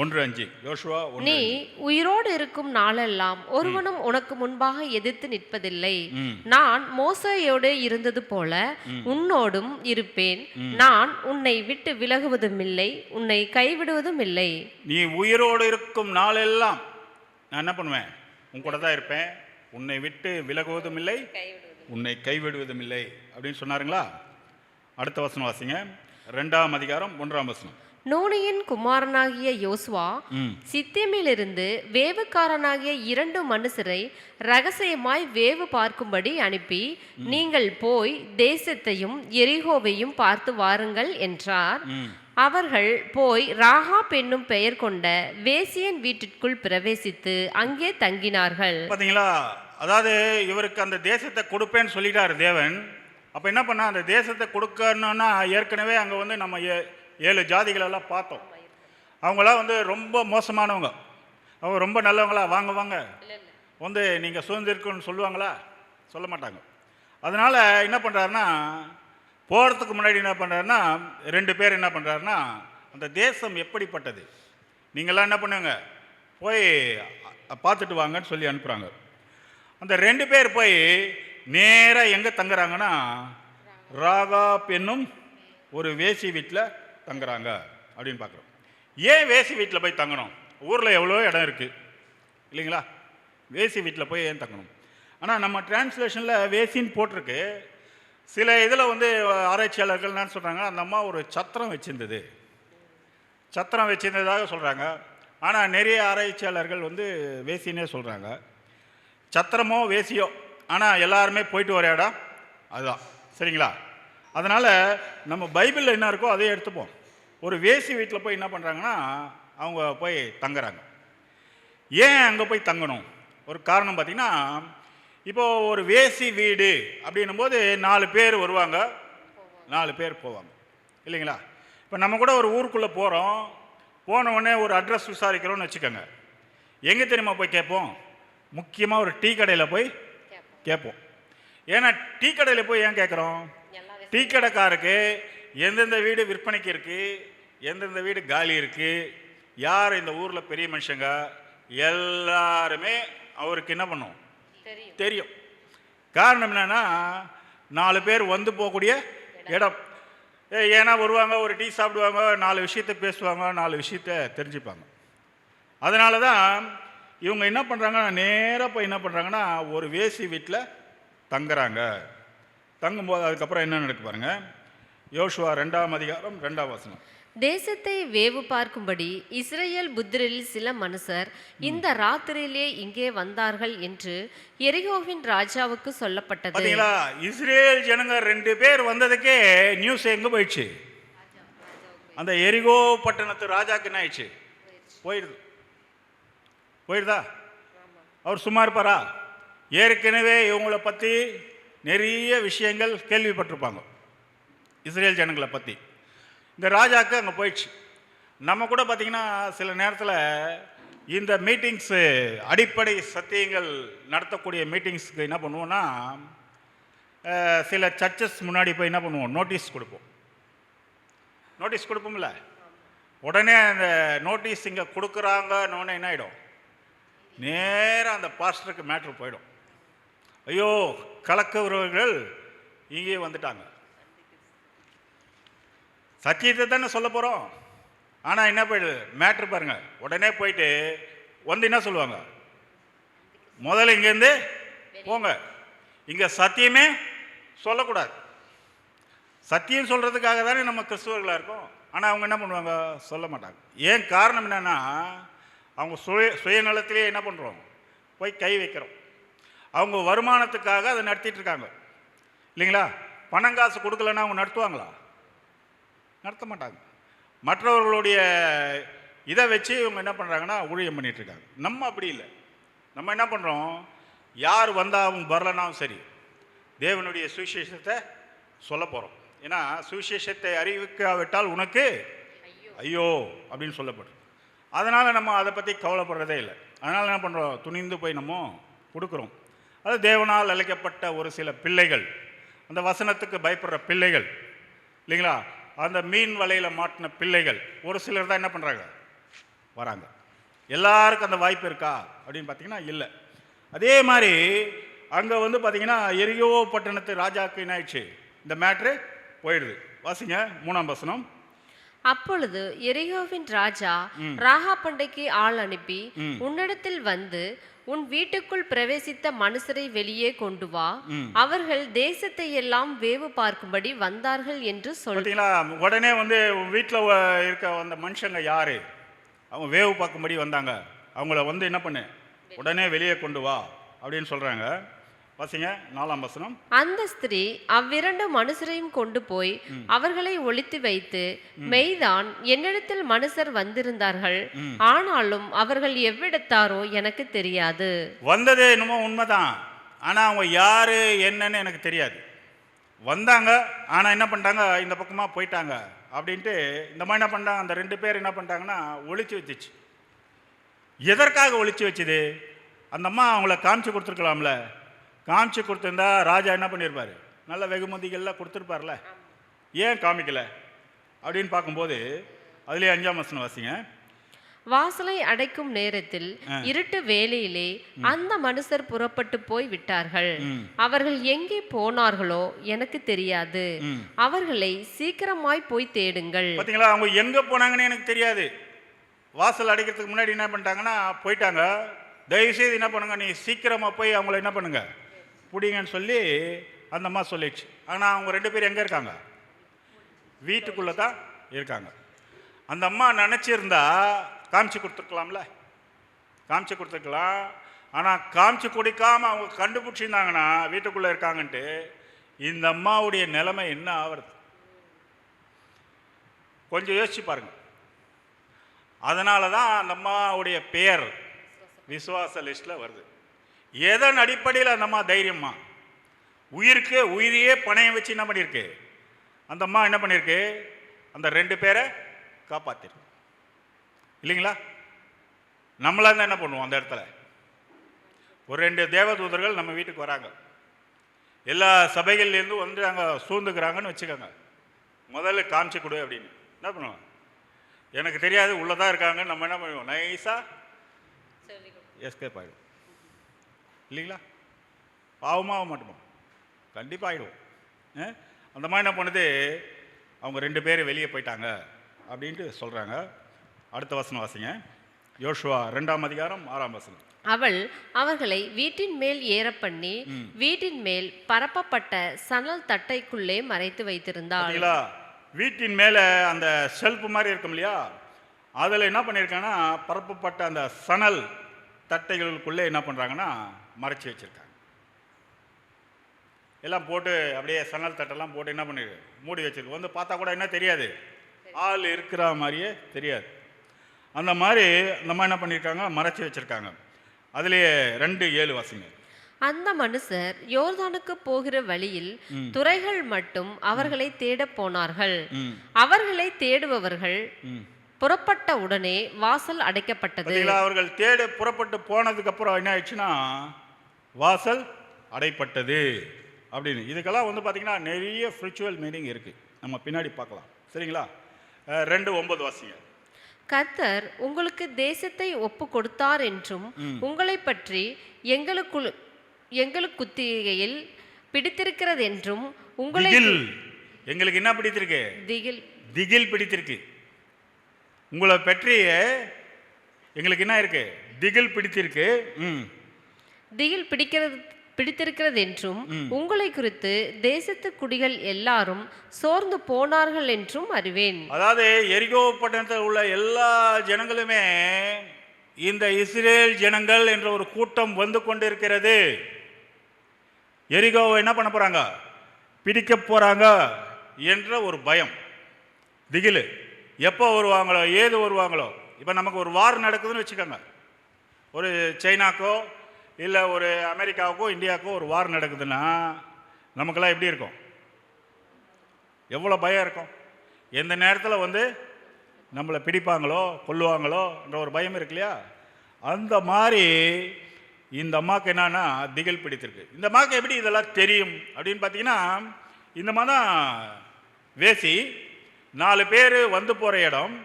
[SPEAKER 1] 1:5. யோசுவா 1:5.
[SPEAKER 2] நீ உயிரோடு இருக்கும் நாளெல்லாம் ஒருவனும் உனக்கு முன்பாக எதிர்த்து நிற்பதில்லை. நான் மோசேயோடு இருந்தது போல உன்னோடும் இருப்பேன். நான் உன்னை விட்டு விலகுவதும் இல்லை, உன்னை கைவிடுவதும் இல்லை.
[SPEAKER 1] நீ உயிரோடு இருக்கும் நாளெல்லாம் நான் என்ன பண்ணுவேன்? உன் கூட தான் இருப்பேன். உன்னை விட்டு விலகுவதும் இல்லை, உன்னை கைவிடுவதும் இல்லை அப்படின்னு சொன்னாருங்களா? அடுத்த வசனம் வாசிங்க. 2ஆம் அதிகாரம் 1ஆம் வசனம்.
[SPEAKER 2] நூனியின் குமாரனாகிய யோசுவா சித்தேமிலிருந்து வேவுக்காரனாகிய 2 மனுஷரை ரகசியமாய் வேவு பார்க்கும்படி அனுப்பி, நீங்கள் போய் தேசத்தையும் எரிகோவையும் பார்த்து வாருங்கள் என்றார். அவர்கள் போய் ராகாப் என்னும் பெயர் கொண்ட வேசியன் வீட்டிற்குள் பிரவேசித்து அங்கே தங்கினார்கள்.
[SPEAKER 1] பார்த்தீங்களா? அதாவது இவருக்கு அந்த தேசத்தை கொடுப்பேன்னு சொல்லிட்டாரு தேவன். அப்போ என்ன பண்ணா? அந்த தேசத்தை கொடுக்கணும்னா ஏற்கனவே அங்கே வந்து நம்ம 7 ஜாதிகளெல்லாம் பார்த்தோம். அவங்களாம் வந்து ரொம்ப மோசமானவங்க. அவங்க ரொம்ப நல்லவங்களா? வாங்க வாங்க வந்து நீங்கள் சுதந்திரக்குன்னு சொல்லுவாங்களா? சொல்ல மாட்டாங்க. அதனால் என்ன பண்ணுறாருன்னா, போகிறதுக்கு முன்னாடி என்ன பண்ணுறாருன்னா 2 பேர் என்ன பண்ணுறாருன்னா, அந்த தேசம் எப்படிப்பட்டது நீங்களாம் என்ன பண்ணுங்க போய் பார்த்துட்டு வாங்கன்னு சொல்லி அனுப்புகிறாங்க. அந்த 2 பேர் போய் நேராக எங்கே தங்குறாங்கன்னா, ராகாப் என்னும் ஒரு வேசி வீட்டில் தங்குறாங்க அப்படின்னு பார்க்குறோம். ஏன் வேசி வீட்டில் போய் தங்கணும்? ஊரில் எவ்வளோ இடம் இருக்குது இல்லைங்களா? வேசி வீட்டில் போய் ஏன் தங்கணும்? ஆனால் நம்ம டிரான்ஸ்லேஷனில் வேசின்னு போட்டிருக்கு. சில இதில் வந்து ஆராய்ச்சியாளர்கள் என்ன சொல்கிறாங்க, அந்த அம்மா ஒரு சத்திரம் வச்சுருந்தது, சத்திரம் வச்சுருந்ததாக சொல்கிறாங்க. ஆனால் நிறைய ஆராய்ச்சியாளர்கள் வந்து வேசின்னே சொல்கிறாங்க. சத்திரமோ வேசியோ, ஆனால் எல்லாருமே போயிட்டு வர இடம் அதுதான். சரிங்களா? அதனால் நம்ம பைபிளில் என்ன இருக்கோ அதே எடுத்துப்போம். ஒரு வேசி வீட்டில் போய் என்ன பண்ணுறாங்கன்னா அவங்க போய் தங்குறாங்க. ஏன் அங்கே போய் தங்கணும்? ஒரு காரணம் பார்த்திங்கன்னா, இப்போது ஒரு வேசி வீடு அப்படின்னும் போது 4 பேர் வருவாங்க, 4 பேர் போவாங்க இல்லைங்களா? இப்போ நம்ம கூட ஒரு ஊருக்குள்ளே போகிறோம், போன உடனே ஒரு அட்ரஸ் விசாரிக்கிறோன்னு வச்சுக்கோங்க. எங்கே தெரியுமா போய் கேட்போம்? முக்கியமாக ஒரு டீ கடையில் போய் கேட்போம். ஏன்னா டீ கடையில் போய் ஏன் கேட்குறோம்? டீ கடைக்காருக்கு எந்தெந்த வீடு விற்பனைக்கு இருக்குது, எந்தெந்த வீடு காலி இருக்குது, யார் இந்த ஊரில் பெரிய மனுஷங்க, எல்லாருமே அவருக்கு என்ன பண்ணும் தெரியும். காரணம் என்னென்னா 4 பேர் வந்து போகக்கூடிய இடம். ஏன்னா வருவாங்க, ஒரு டீ சாப்பிடுவாங்க, 4 விஷயத்தை பேசுவாங்க, 4 விஷயத்தை தெரிஞ்சுப்பாங்க. அதனால தான் இவங்க என்ன பண்ணுறாங்கன்னா நேராக போய் என்ன பண்ணுறாங்கன்னா ஒரு வேசி வீட்டில் தங்குறாங்க. தங்கும்போது அதுக்கப்புறம் என்ன நடக்கு பாருங்க. யோசுவா 2ஆம் அதிகாரம் 2ஆம் வசனம்.
[SPEAKER 2] தேசத்தை வேவு பார்க்கும்படி இஸ்ரேல் புத்திரில் சில மனுஷர் இந்த ராத்திரியிலே இங்கே வந்தார்கள் என்று எரிகோவின் ராஜாவுக்கு சொல்லப்பட்டது.
[SPEAKER 1] பாத்தீங்களா? இஸ்ரேல் ஜனங்க 2 பேர் வந்ததுக்கே நியூஸ் எங்க போயிடுச்சு? அந்த எரிகோ பட்டணத்து ராஜாக்கு என்ன ஆயிடுச்சு? போயிடுதா? அவர் சும்மா இருப்பாரா? ஏற்கனவே இவங்களை பற்றி நிறைய விஷயங்கள் கேள்விப்பட்டிருப்பாங்க, இஸ்ரேல் ஜனங்களை பற்றி. இந்த ராஜாவுக்கு அங்கே போயிடுச்சு. நம்ம கூட பார்த்திங்கன்னா சில நேரத்தில் இந்த மீட்டிங்ஸு, அடிப்படை சத்தியங்கள் நடத்தக்கூடிய மீட்டிங்ஸுக்கு என்ன பண்ணுவோன்னா, சில சர்ச்சஸ் முன்னாடி போய் என்ன பண்ணுவோம், நோட்டீஸ் கொடுப்போம்ல.
[SPEAKER 3] உடனே அந்த நோட்டீஸ் இங்கே கொடுக்குறாங்கன்னு என்ன ஆகிடும், நேராக அந்த பாஸ்டருக்கு மேட்ரு போயிடும். ஐயோ கலக்கவர்கள் இங்கே வந்துட்டாங்க, சத்தியத்தை தானே சொல்ல போகிறோம். ஆனால் என்ன போயிடுது மேட்ரு பாருங்க. உடனே போயிட்டு வந்து என்ன சொல்லுவாங்க, முதல்ல இங்கேருந்து போங்க, இங்கே சத்தியமே சொல்லக்கூடாது. சத்தியம் சொல்கிறதுக்காக தானே நம்ம கிறிஸ்துவர்களாக இருக்கோம். ஆனால் அவங்க என்ன பண்ணுவாங்க, சொல்ல மாட்டாங்க. ஏன் காரணம் என்னென்னா, அவங்க சுயநலத்திலே என்ன பண்ணுறோம், போய் கை வைக்கிறோம். அவங்க வருமானத்துக்காக அதை நடத்திட்டு இருக்காங்க இல்லைங்களா. பணம் காசு கொடுக்கலன்னா அவங்க நடத்துவாங்களா, நடத்த மாட்டாங்க. மற்றவர்களுடைய இதை வச்சு இவங்க என்ன பண்ணுறாங்கன்னா ஊழியம் பண்ணிகிட்ருக்காங்க. நம்ம அப்படி இல்லை. நம்ம என்ன பண்ணுறோம், யார் வந்தாலும் வரலனாலும் சரி தேவனுடைய சுவிசேஷத்தை சொல்ல போகிறோம். ஏன்னா சுவிசேஷத்தை அறிவிக்காவிட்டால் உனக்கு ஐயோ அப்படின்னு சொல்லப்படும். அதனால் நம்ம அதை பற்றி கவலைப்படுறதே இல்லை. அதனால் என்ன பண்ணுறோம், துணிந்து போய் நம்ம கொடுக்குறோம். அது தேவனால் அழைக்கப்பட்ட ஒரு சில பிள்ளைகள், அந்த வசனத்துக்கு பயப்படுற பிள்ளைகள் இல்லைங்களா, அந்த மீன் வலையில் மாட்டின பிள்ளைகள் ஒரு சிலர் தான் என்ன பண்ணுறாங்க, வராங்க. எல்லாருக்கும் அந்த வாய்ப்பு இருக்கா அப்படின்னு பார்த்தீங்கன்னா இல்லை. அதே மாதிரி அங்கே வந்து பார்த்தீங்கன்னா எரியோ பட்டணத்து ராஜாவுக்கு என்ன ஆயிடுச்சு, இந்த மேட்ரு போயிடுது. வாசிங்க 3ஆம் வசனம்.
[SPEAKER 2] அப்பொழுது எரிகோவின் ராஜா ராகா பண்டைக்கு ஆள் அனுப்பி, உன்னிடத்தில் வந்து உன் வீட்டுக்குள் பிரவேசித்த மனுஷரை வெளியே கொண்டு வா, அவர்கள் தேசத்தை எல்லாம் வேவு பார்க்கும்படி வந்தார்கள் என்று
[SPEAKER 3] சொல்றீங்களா. உடனே வந்து வீட்டில் இருக்க அந்த மனுஷங்க யாரு, அவங்க வேவு பார்க்கும்படி வந்தாங்க, அவங்கள வந்து என்ன பண்ணு, உடனே வெளியே கொண்டு வா அப்படின்னு சொல்றாங்க. வாசிங்க 4ஆம் வசனம்.
[SPEAKER 2] அந்த ஸ்திரீ அவ்விரண்டு மனுஷரையும் கொண்டு போய் அவர்களை ஒளித்து வைத்து, மெய்தான் என்னிடத்தில் மனுஷர் வந்திருந்தார்கள், ஆனாலும் அவர்கள் எவ்விடத்தாரோ எனக்கு தெரியாது.
[SPEAKER 3] வந்தது என்னமோ உண்மைதான், ஆனால் அவங்க யாரு என்னன்னு எனக்கு தெரியாது. வந்தாங்க, ஆனால் என்ன பண்ணிட்டாங்க, இந்த பக்கமாக போயிட்டாங்க அப்படின்ட்டு இந்த மாதிரி என்ன பண்ணிட்டாங்க, அந்த 2 பேர் என்ன பண்ணிட்டாங்கன்னா ஒளிச்சு வச்சிச்சு. எதற்காக ஒளிச்சு வச்சுது, அந்த அம்மா அவங்கள காமிச்சு கொடுத்துருக்கலாம்ல. காமிச்சு கொடுத்துருந்தா ராஜா என்ன பண்ணியிருப்பார், நல்ல வெகுமதிகள்லாம் கொடுத்துருப்பார்ல. ஏன் காமிக்கல அப்படின்னு பார்க்கும்போது அதுலேயே 5ஆம் வசனம் வாசிங்க.
[SPEAKER 2] வாசலை அடைக்கும் நேரத்தில் இருட்டு வேளையிலே அந்த மனுஷர் புறப்பட்டு போய் விட்டார்கள். அவர்கள் எங்கே போனார்களோ எனக்கு தெரியாது. அவர்களை சீக்கிரமாய் போய் தேடுங்கள்.
[SPEAKER 3] பார்த்தீங்களா, அவங்க எங்கே போனாங்கன்னு எனக்கு தெரியாது. வாசல் அடைக்கிறதுக்கு முன்னாடி என்ன பண்ணிட்டாங்கன்னா போயிட்டாங்க. தயவுசெய்து என்ன பண்ணுங்க, நீ சீக்கிரமாக போய் அவங்கள என்ன பண்ணுங்க பிடிங்கன்னு சொல்லி அந்த அம்மா சொல்லிடுச்சு. ஆனால் அவங்க 2 பேரும் எங்கே இருக்காங்க, வீட்டுக்குள்ளே தான் இருக்காங்க. அந்த அம்மா நினச்சிருந்தா காமிச்சு கொடுத்துருக்கலாம்ல, காமிச்சு கொடுத்துருக்கலாம். ஆனால் காமிச்சு கொடுக்காமல் அவங்க கண்டுபிடிச்சிருந்தாங்கன்னா வீட்டுக்குள்ளே இருக்காங்கன்ட்டு, இந்த அம்மாவுடைய நிலைமை என்ன ஆகிறது கொஞ்சம் யோசிச்சு பாருங்க. அதனால தான் அந்த அம்மாவுடைய பெயர் விசுவாச லிஸ்ட்டில் வருது. எதன் அடிப்படையில் அந்த அம்மா தைரியம்மா, உயிருக்கு உயிரையே பணையம் வச்சு என்ன பண்ணியிருக்கு, அந்த அம்மா என்ன பண்ணியிருக்கு, அந்த 2 பேரை காப்பாற்றிருக்கு இல்லைங்களா. நம்மளாக இருந்தால் என்ன பண்ணுவோம், அந்த இடத்துல ஒரு 2 தேவதூதர்கள் நம்ம வீட்டுக்கு வராங்க, எல்லா சபைகள்லேருந்து வந்து அங்கே சூழ்ந்துக்கிறாங்கன்னு வச்சுக்கோங்க. முதல்ல காமிச்சு கொடு அப்படின்னு என்ன பண்ணுவோம், எனக்கு தெரியாது உள்ளதான் இருக்காங்க, நம்ம என்ன பண்ணுவோம், நைஸாக எஸ்கேப் ஆகிடும் இல்லைங்களா. பாவமாக மாட்டோமா, கண்டிப்பாக ஆகிடுவோம். அந்த மாதிரி என்ன பண்ணுது, அவங்க 2 பேர் வெளியே போயிட்டாங்க அப்படின்ட்டு சொல்கிறாங்க. அடுத்த வசனம் வாசிங்க. யோசுவா 2ஆம் அதிகாரம் 6ஆம் வசனம்.
[SPEAKER 2] அவள் அவர்களை வீட்டின் மேல் ஏற பண்ணி வீட்டின் மேல் பரப்பப்பட்ட சணல் தட்டைக்குள்ளே மறைத்து வைத்திருந்தாள்.
[SPEAKER 3] வீட்டின் மேலே அந்த செல்ஃப் மாதிரி இருக்கும் இல்லையா, அதில் என்ன பண்ணியிருக்காங்கன்னா பரப்பப்பட்ட அந்த சணல் தட்டைகளுக்குள்ளே என்ன பண்ணுறாங்கன்னா மறைச்சி வச்சுருக்காங்க. எல்லாம் போட்டு அப்படியே சணல் தட்டெல்லாம் போட்டு என்ன பண்ணிருக்கு, மூடி வச்சிருக்கு. வந்து பார்த்தா கூட என்ன தெரியாது, ஆள் இருக்கிற மாதிரியே தெரியாது. அந்த மாதிரி என்ன பண்ணியிருக்காங்க, மறைச்சி வச்சுருக்காங்க. அதுலேயே 2:7 வாசிங்க.
[SPEAKER 2] அந்த மனுஷர் யோர்தானுக்கு போகிற வழியில் துறைகள் மட்டும் அவர்களை தேட போனார்கள். அவர்களை தேடுபவர்கள் புறப்பட்ட உடனே வாசல் அடைக்கப்பட்டது.
[SPEAKER 3] அவர்கள் தேட புறப்பட்டு போனதுக்கு அப்புறம் என்ன ஆயிடுச்சுன்னா வாசல் அடைப்பட்டது அப்படின்னு. இதுக்கெல்லாம் வந்து பார்த்தீங்கன்னா நிறைய ஸ்பிரிச்சுவல் மீனிங் இருக்குது, நம்ம பின்னாடி பார்க்கலாம் சரிங்களா. 2:9 வாசிங்க.
[SPEAKER 2] கர்த்தர் உங்களுக்கு தேசத்தை ஒப்பு கொடுத்தார் என்றும் உங்களை பற்றி எங்களுக்குத்திகையில் பிடித்திருக்கிறது என்றும் உங்களை
[SPEAKER 3] எங்களுக்கு என்ன பிடித்திருக்கு?
[SPEAKER 2] திகில்
[SPEAKER 3] திகில் பிடித்திருக்கு. உங்களை பற்றி எங்களுக்கு என்ன இருக்கு? திகில் பிடித்திருக்கு.
[SPEAKER 2] திகில் பிடித்திருக்கிறது என்றும் உங்களை குறித்து தேசத்து குடிகள் எல்லாரும் சோர்ந்து போனார்கள் என்றும் அறிவேன்.
[SPEAKER 3] அதாவது எரிகோ பட்டணத்தில் உள்ள எல்லா ஜனங்களுமே இந்த இஸ்ரேல் ஜனங்கள் என்ற ஒரு கூட்டம் வந்து கொண்டிருக்கிறது. எரிகோவை என்ன பண்ண போறாங்க? பிடிக்க போறாங்க என்ற ஒரு பயம், திகில். எப்போ வருவாங்களோ, ஏது வருவாங்களோ. இப்போ நமக்கு ஒரு வார் நடக்குதுன்னு வச்சுக்கோங்க. ஒரு சைனாக்கோ இல்லை ஒரு அமெரிக்காவுக்கோ இந்தியாவுக்கோ ஒரு வார் நடக்குதுன்னா நமக்கெல்லாம் எப்படி இருக்கும்? எவ்வளோ பயம் இருக்கும்? எந்த நேரத்தில் வந்து நம்மளை பிடிப்பாங்களோ கொல்லுவாங்களோ என்ற ஒரு பயம் இருக்கு இல்லையா? அந்த மாதிரி இந்த அம்மாவுக்கு என்னன்னா திகில் பிடித்திருக்கு. இந்த அம்மாவுக்கு எப்படி இதெல்லாம் தெரியும் அப்படின்னு பார்த்தீங்கன்னா, இந்த மாதிரி தான் வேசி 4 பேர் வந்து போகிற இடம்,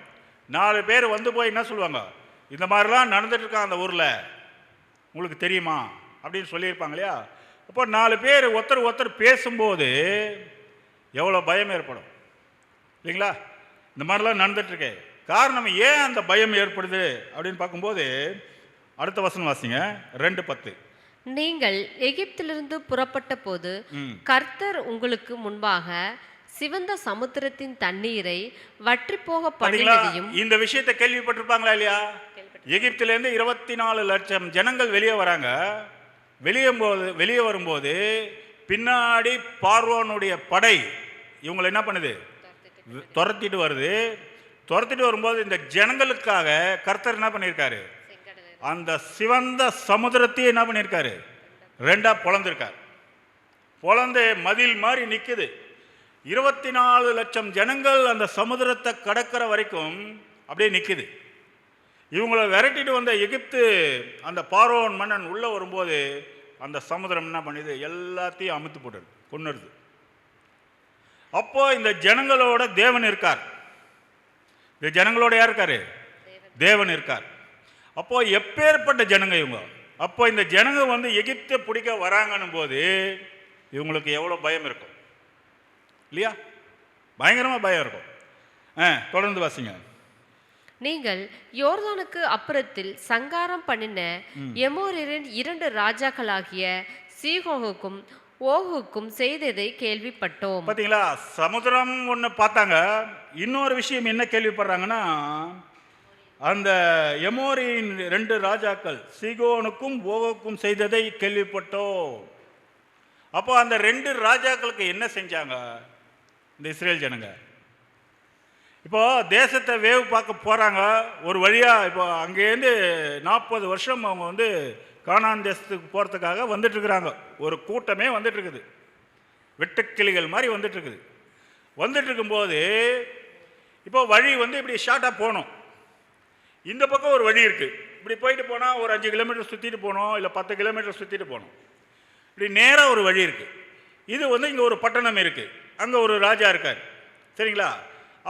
[SPEAKER 3] 4 பேர் வந்து போய் என்ன சொல்லுவாங்க, இந்த மாதிரிலாம் நடந்துட்டுருக்கான் அந்த ஊரில், உங்களுக்கு தெரியுமா அப்படின்னு சொல்லியிருப்பாங்க இல்லையா? அப்போ 4 பேர் ஒருத்தர் பேசும்போது எவ்வளோ பயம் ஏற்படும் இல்லைங்களா? இந்த மாதிரிலாம் நடந்துட்டுருக்கு. காரணம் ஏன் அந்த பயம் ஏற்படுது அப்படின்னு பார்க்கும்போது, அடுத்த வசனம் வாசிங்க, 2:10.
[SPEAKER 2] நீங்கள் எகிப்திலிருந்து புறப்பட்ட போது கர்த்தர் உங்களுக்கு முன்பாக சிவந்த சமுத்திரத்தின் தண்ணீரை வற்றி போக பண்ணினதையும்.
[SPEAKER 3] இந்த விஷயத்தை கேள்விப்பட்டிருப்பாங்களா இல்லையா? எகிப்திலேருந்து 24 லட்சம் ஜனங்கள் வெளியே வராங்க. வெளியே வரும்போது பின்னாடி பார்வோனுடைய படை இவங்களை என்ன பண்ணுது? துரத்திட்டு வருது. துரத்திட்டு வரும்போது இந்த ஜனங்களுக்காக கர்த்தர் என்ன பண்ணியிருக்காரு? அந்த சிவந்த சமுத்திரத்தையே என்ன பண்ணியிருக்காரு? 2ஆ பொளந்திருக்கார். பொளந்து மதில் மாதிரி நிற்குது. 24 லட்சம் ஜனங்கள் அந்த சமுத்திரத்தை கடக்கிற வரைக்கும் அப்படியே நிற்குது. இவங்களை விரட்டிட்டு வந்த எகிப்து அந்த பார்வோன் மன்னன் உள்ளே வரும்போது அந்த சமுத்திரம் என்ன பண்ணுது? எல்லாத்தையும் அமுத்து போட்டுது, கொன்னுடுது. அப்போ இந்த ஜனங்களோட தேவன் இருக்கார். இந்த ஜனங்களோட யார் இருக்காரு? தேவன் இருக்கார். அப்போ எப்பேற்பட்ட ஜனங்க இவங்க. அப்போ இந்த ஜனங்க வந்து எகிப்தை பிடிக்க வராங்கன்னும் போது இவங்களுக்கு எவ்வளோ பயம் இருக்கும் இல்லையா? பயங்கரமாக பயம் இருக்கும். தொடர்ந்து வாசிங்க.
[SPEAKER 2] நீங்கள் யோர்தானுக்கு அப்புறத்தில் சங்காரம் பண்ணின எமோரியரின் 2 ராஜாக்களாகிய சீகோகுக்கும் ஓகுக்கும் செய்ததை கேள்விப்பட்டோம்.
[SPEAKER 3] பார்த்தீங்களா? சமுத்திரம் ஒன்று பார்த்தாங்க. இன்னொரு விஷயம் என்ன கேள்விப்படுறாங்கன்னா, அந்த எமோரியின் 2 ராஜாக்கள் சீகோனுக்கும் ஓகுக்கும் செய்ததை கேள்விப்பட்டோம். அப்போ அந்த 2 ராஜாக்களுக்கு என்ன செஞ்சாங்க இந்த இஸ்ரேல் ஜனங்க? இப்போ தேசத்தை வேவு பார்க்க போகிறாங்க. ஒரு வழியாக இப்போ அங்கேருந்து 40 வருஷம் அவங்க வந்து கானான் தேசத்துக்கு போகிறதுக்காக வந்துட்டுருக்குறாங்க. ஒரு கூட்டமே வந்துட்டுருக்குது, வெட்டுக்கிளிகள் மாதிரி வந்துட்டுருக்குது. வந்துட்டுருக்கும்போது இப்போ வழி வந்து இப்படி ஷார்ட்டாக போகணும். இந்த பக்கம் ஒரு வழி இருக்குது. இப்படி போயிட்டு போனால் ஒரு 5 கிலோமீட்டர் சுற்றிட்டு போகணும், இல்லை 10 கிலோமீட்டர் சுற்றிட்டு போகணும். இப்படி நேராக ஒரு வழி இருக்குது. இது வந்து இங்கே ஒரு பட்டணம் இருக்குது, அங்கே ஒரு ராஜா இருக்கார். சரிங்களா?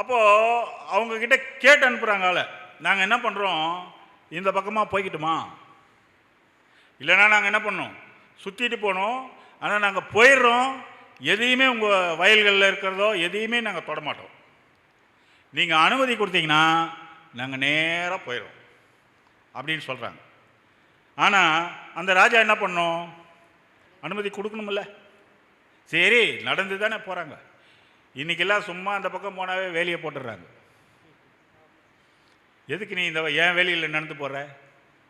[SPEAKER 3] அப்போது அவங்கக்கிட்ட கேட்டு அனுப்புகிறாங்க ஆளை, நாங்கள் என்ன பண்ணுறோம், இந்த பக்கமாக போய்கிட்டுமா, இல்லைனா நாங்கள் என்ன பண்ணோம், சுற்றிட்டு போனோம், ஆனால் நாங்கள் போயிடுறோம், எதையுமே உங்கள் வயல்களில் இருக்கிறதோ எதையுமே நாங்கள் தொடமாட்டோம், நீங்கள் அனுமதி கொடுத்தீங்கன்னா நாங்கள் நேராக போயிடுறோம் அப்படின்னு சொல்கிறாங்க. ஆனால் அந்த ராஜா என்ன பண்ணோம், அனுமதி கொடுக்கணுமில்ல. சரி, நடந்து தானே போகிறாங்க. இன்றைக்கெல்லாம் சும்மா அந்த பக்கம் போனாவே வேலையை போட்டுடுறாங்க. எதுக்கு நீ இந்த ஏன் வேலையில் நடந்து போடுற?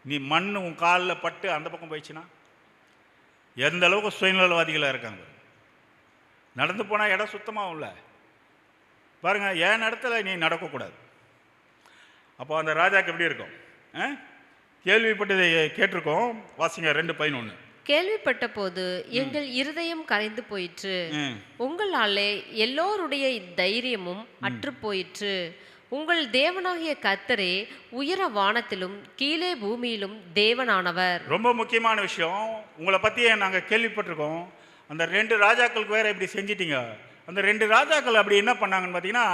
[SPEAKER 3] நீ மண் உன் காலில் பட்டு அந்த பக்கம் போயிடுச்சுன்னா எந்த அளவுக்கு சுயநலவாதிகளாக இருக்காங்க. நடந்து போனால் இடம் சுத்தமாகும்ல. பாருங்கள், என் இடத்துல நீ நடக்கக்கூடாது. அப்போ அந்த ராஜாக்கு எப்படி இருக்கும்? கேள்விப்பட்டதை கேட்டிருக்கோம். வாசிங்க 2:11.
[SPEAKER 2] கேள்விப்பட்ட போது எங்கள் இருதயம் கரைந்து போயிற்று, உங்களாலே எல்லோருடைய தைரியமும் அற்று போயிற்று. உங்கள் தேவனாகிய கர்த்தரே உயர வானத்திலும் கீழே பூமியிலும் தேவனானவர். ரொம்ப முக்கியமான விஷயம், உங்களை பற்றியே நாங்கள் கேள்விப்பட்டிருக்கோம். அந்த 2 ராஜாக்களுக்கு வேற இப்படி செஞ்சிட்டீங்க. அந்த 2 ராஜாக்கள் அப்படி என்ன பண்ணாங்கன்னு பார்த்தீங்கன்னா,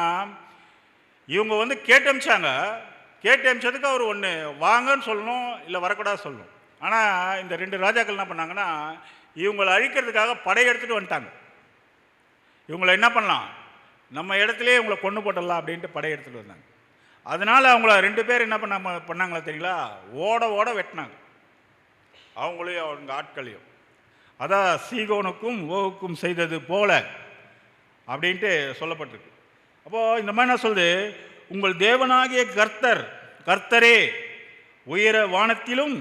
[SPEAKER 2] இவங்க வந்து கேட்டமிச்சாங்க.
[SPEAKER 3] கேட்டு அமிச்சதுக்கு அவர் ஒன்று வாங்கன்னு சொல்லணும், இல்லை வரக்கூடாது சொல்லணும். ஆனால் இந்த 2 ராஜாக்கள் என்ன பண்ணாங்கன்னா, இவங்களை அழிக்கிறதுக்காக படையெடுத்துட்டு வந்துட்டாங்க. இவங்களை என்ன பண்ணலாம், நம்ம இடத்துலையே இவங்களை கொண்டு போட்டுடலாம் அப்படின்ட்டு படையெடுத்துட்டு வந்தாங்க. அதனால் அவங்கள 2 பேர் என்ன பண்ணாங்களா தெரியுங்களா, ஓட ஓட வெட்டினாங்க, அவங்களையும் அவங்க ஆட்களையும். அதான் சீகோனுக்கும் ஓவுக்கும் செய்தது போல அப்படின்ட்டு சொல்லப்பட்டிருக்கு. அப்போது இந்த மாதிரி என்ன சொல்லுது, உங்கள் தேவனாகிய கர்த்தரே உயர வானத்திலும்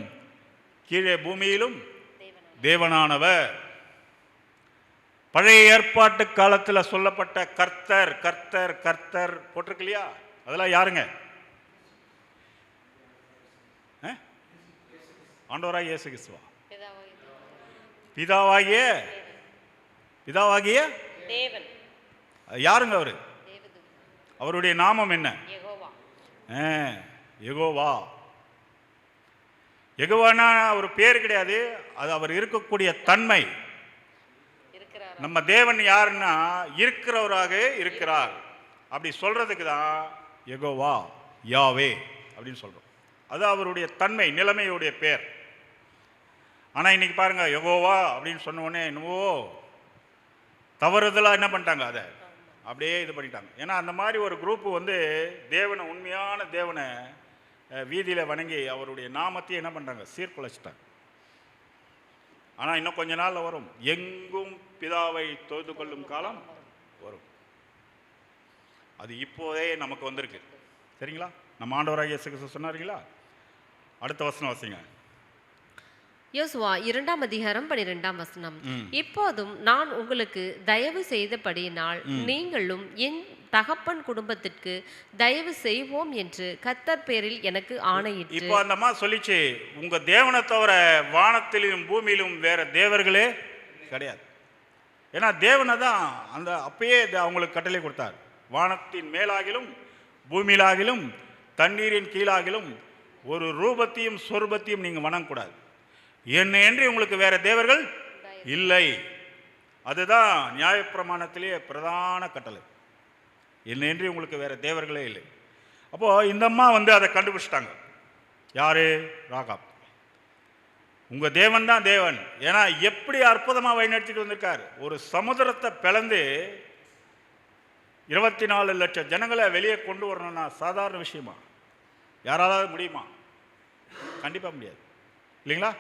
[SPEAKER 3] கீழே பூமியிலும் தேவனானவர். பழைய ஏற்பாட்டு காலத்தில் சொல்லப்பட்ட கர்த்தர் கர்த்தர் கர்த்தர் போட்டிருக்கு இல்லையா, அதெல்லாம் யாருங்க? ஆண்டவராகிய இயேசு கிறிஸ்துவா? பிதாவாகிய
[SPEAKER 2] தேவன்.
[SPEAKER 3] யாருங்க அவரு? அவருடைய நாமம் என்ன? யெகோவா. யெகோவானா ஒரு பேர் கிடையாது, அது அவர் இருக்கக்கூடிய தன்மை. நம்ம தேவன் யாருன்னா இருக்கிறவராக இருக்கிறார் அப்படி சொல்றதுக்கு தான் யெகோவா, யாவே அப்படின்னு சொல்றோம். அது அவருடைய தன்மை, நிலைமையுடைய பேர். ஆனால் இன்னைக்கு பாருங்க, யெகோவா அப்படின்னு சொன்ன உடனே என்னவோ தவறுதலாக என்ன பண்ணிட்டாங்க, அதை அப்படியே இது பண்ணிட்டாங்க. ஏன்னா அந்த மாதிரி ஒரு குரூப்பு வந்து தேவனை, உண்மையான தேவனை வீதியில் வணங்கி அவருடைய நாமத்தையும் என்ன பண்ணுறாங்க, சீர்குலைச்சிட்டாங்க. ஆனால் இன்னும் கொஞ்ச நாளில் வரும், எங்கும் பிதாவை தொழுது கொள்ளும் காலம் வரும். அது இப்போதே நமக்கு வந்திருக்கு. சரிங்களா? நம்ம ஆண்டவராகிய இயேசு கிறிஸ்து சொன்னாருங்களா? அடுத்த வசனம் வாசிங்க.
[SPEAKER 2] யோசுவா 2ஆம் அதிகாரம் 12ஆம் வசனம். இப்போதும் நான் உங்களுக்கு தயவு செய்தபடியினால் நீங்களும் என் தகப்பன் குடும்பத்திற்கு தயவு செய்வோம் என்று கர்த்தர் பேரில் எனக்கு ஆணையிட்டு.
[SPEAKER 3] இப்போ அந்த அம்மா சொல்லிச்சு, உங்க தேவனை தவிர வானத்திலும் பூமியிலும் வேற தேவர்களே கிடையாது. ஏன்னா தேவனை தான் அந்த அப்பயே அவங்களுக்கு கட்டளை கொடுத்தார். வானத்தின் மேலாகிலும் பூமியிலாகிலும் தண்ணீரின் கீழாகிலும் ஒரு ரூபத்தையும் சொரூபத்தையும் நீங்கள் வணங்கக்கூடாது. என்னை என்று உங்களுக்கு வேற தேவர்கள் இல்லை. அதுதான் நியாயப்பிரமாணத்திலேயே பிரதான கட்டளை. என்னை என்று உங்களுக்கு வேற தேவர்களே இல்லை. அப்போது இந்த அம்மா வந்து அதை கண்டுபிடிச்சிட்டாங்க. யாரு? ராகாப். உங்கள் தேவன் தான் தேவன். ஏன்னா எப்படி அற்புதமாக வழிநடத்திட்டு வந்திருக்காரு. ஒரு சமுதிரத்தை பிளந்து 24 லட்சம் ஜனங்களை வெளியே கொண்டு வரணும்னா சாதாரண விஷயமா? யாராவது முடியுமா? கண்டிப்பாக முடியாது, இல்லைங்களா?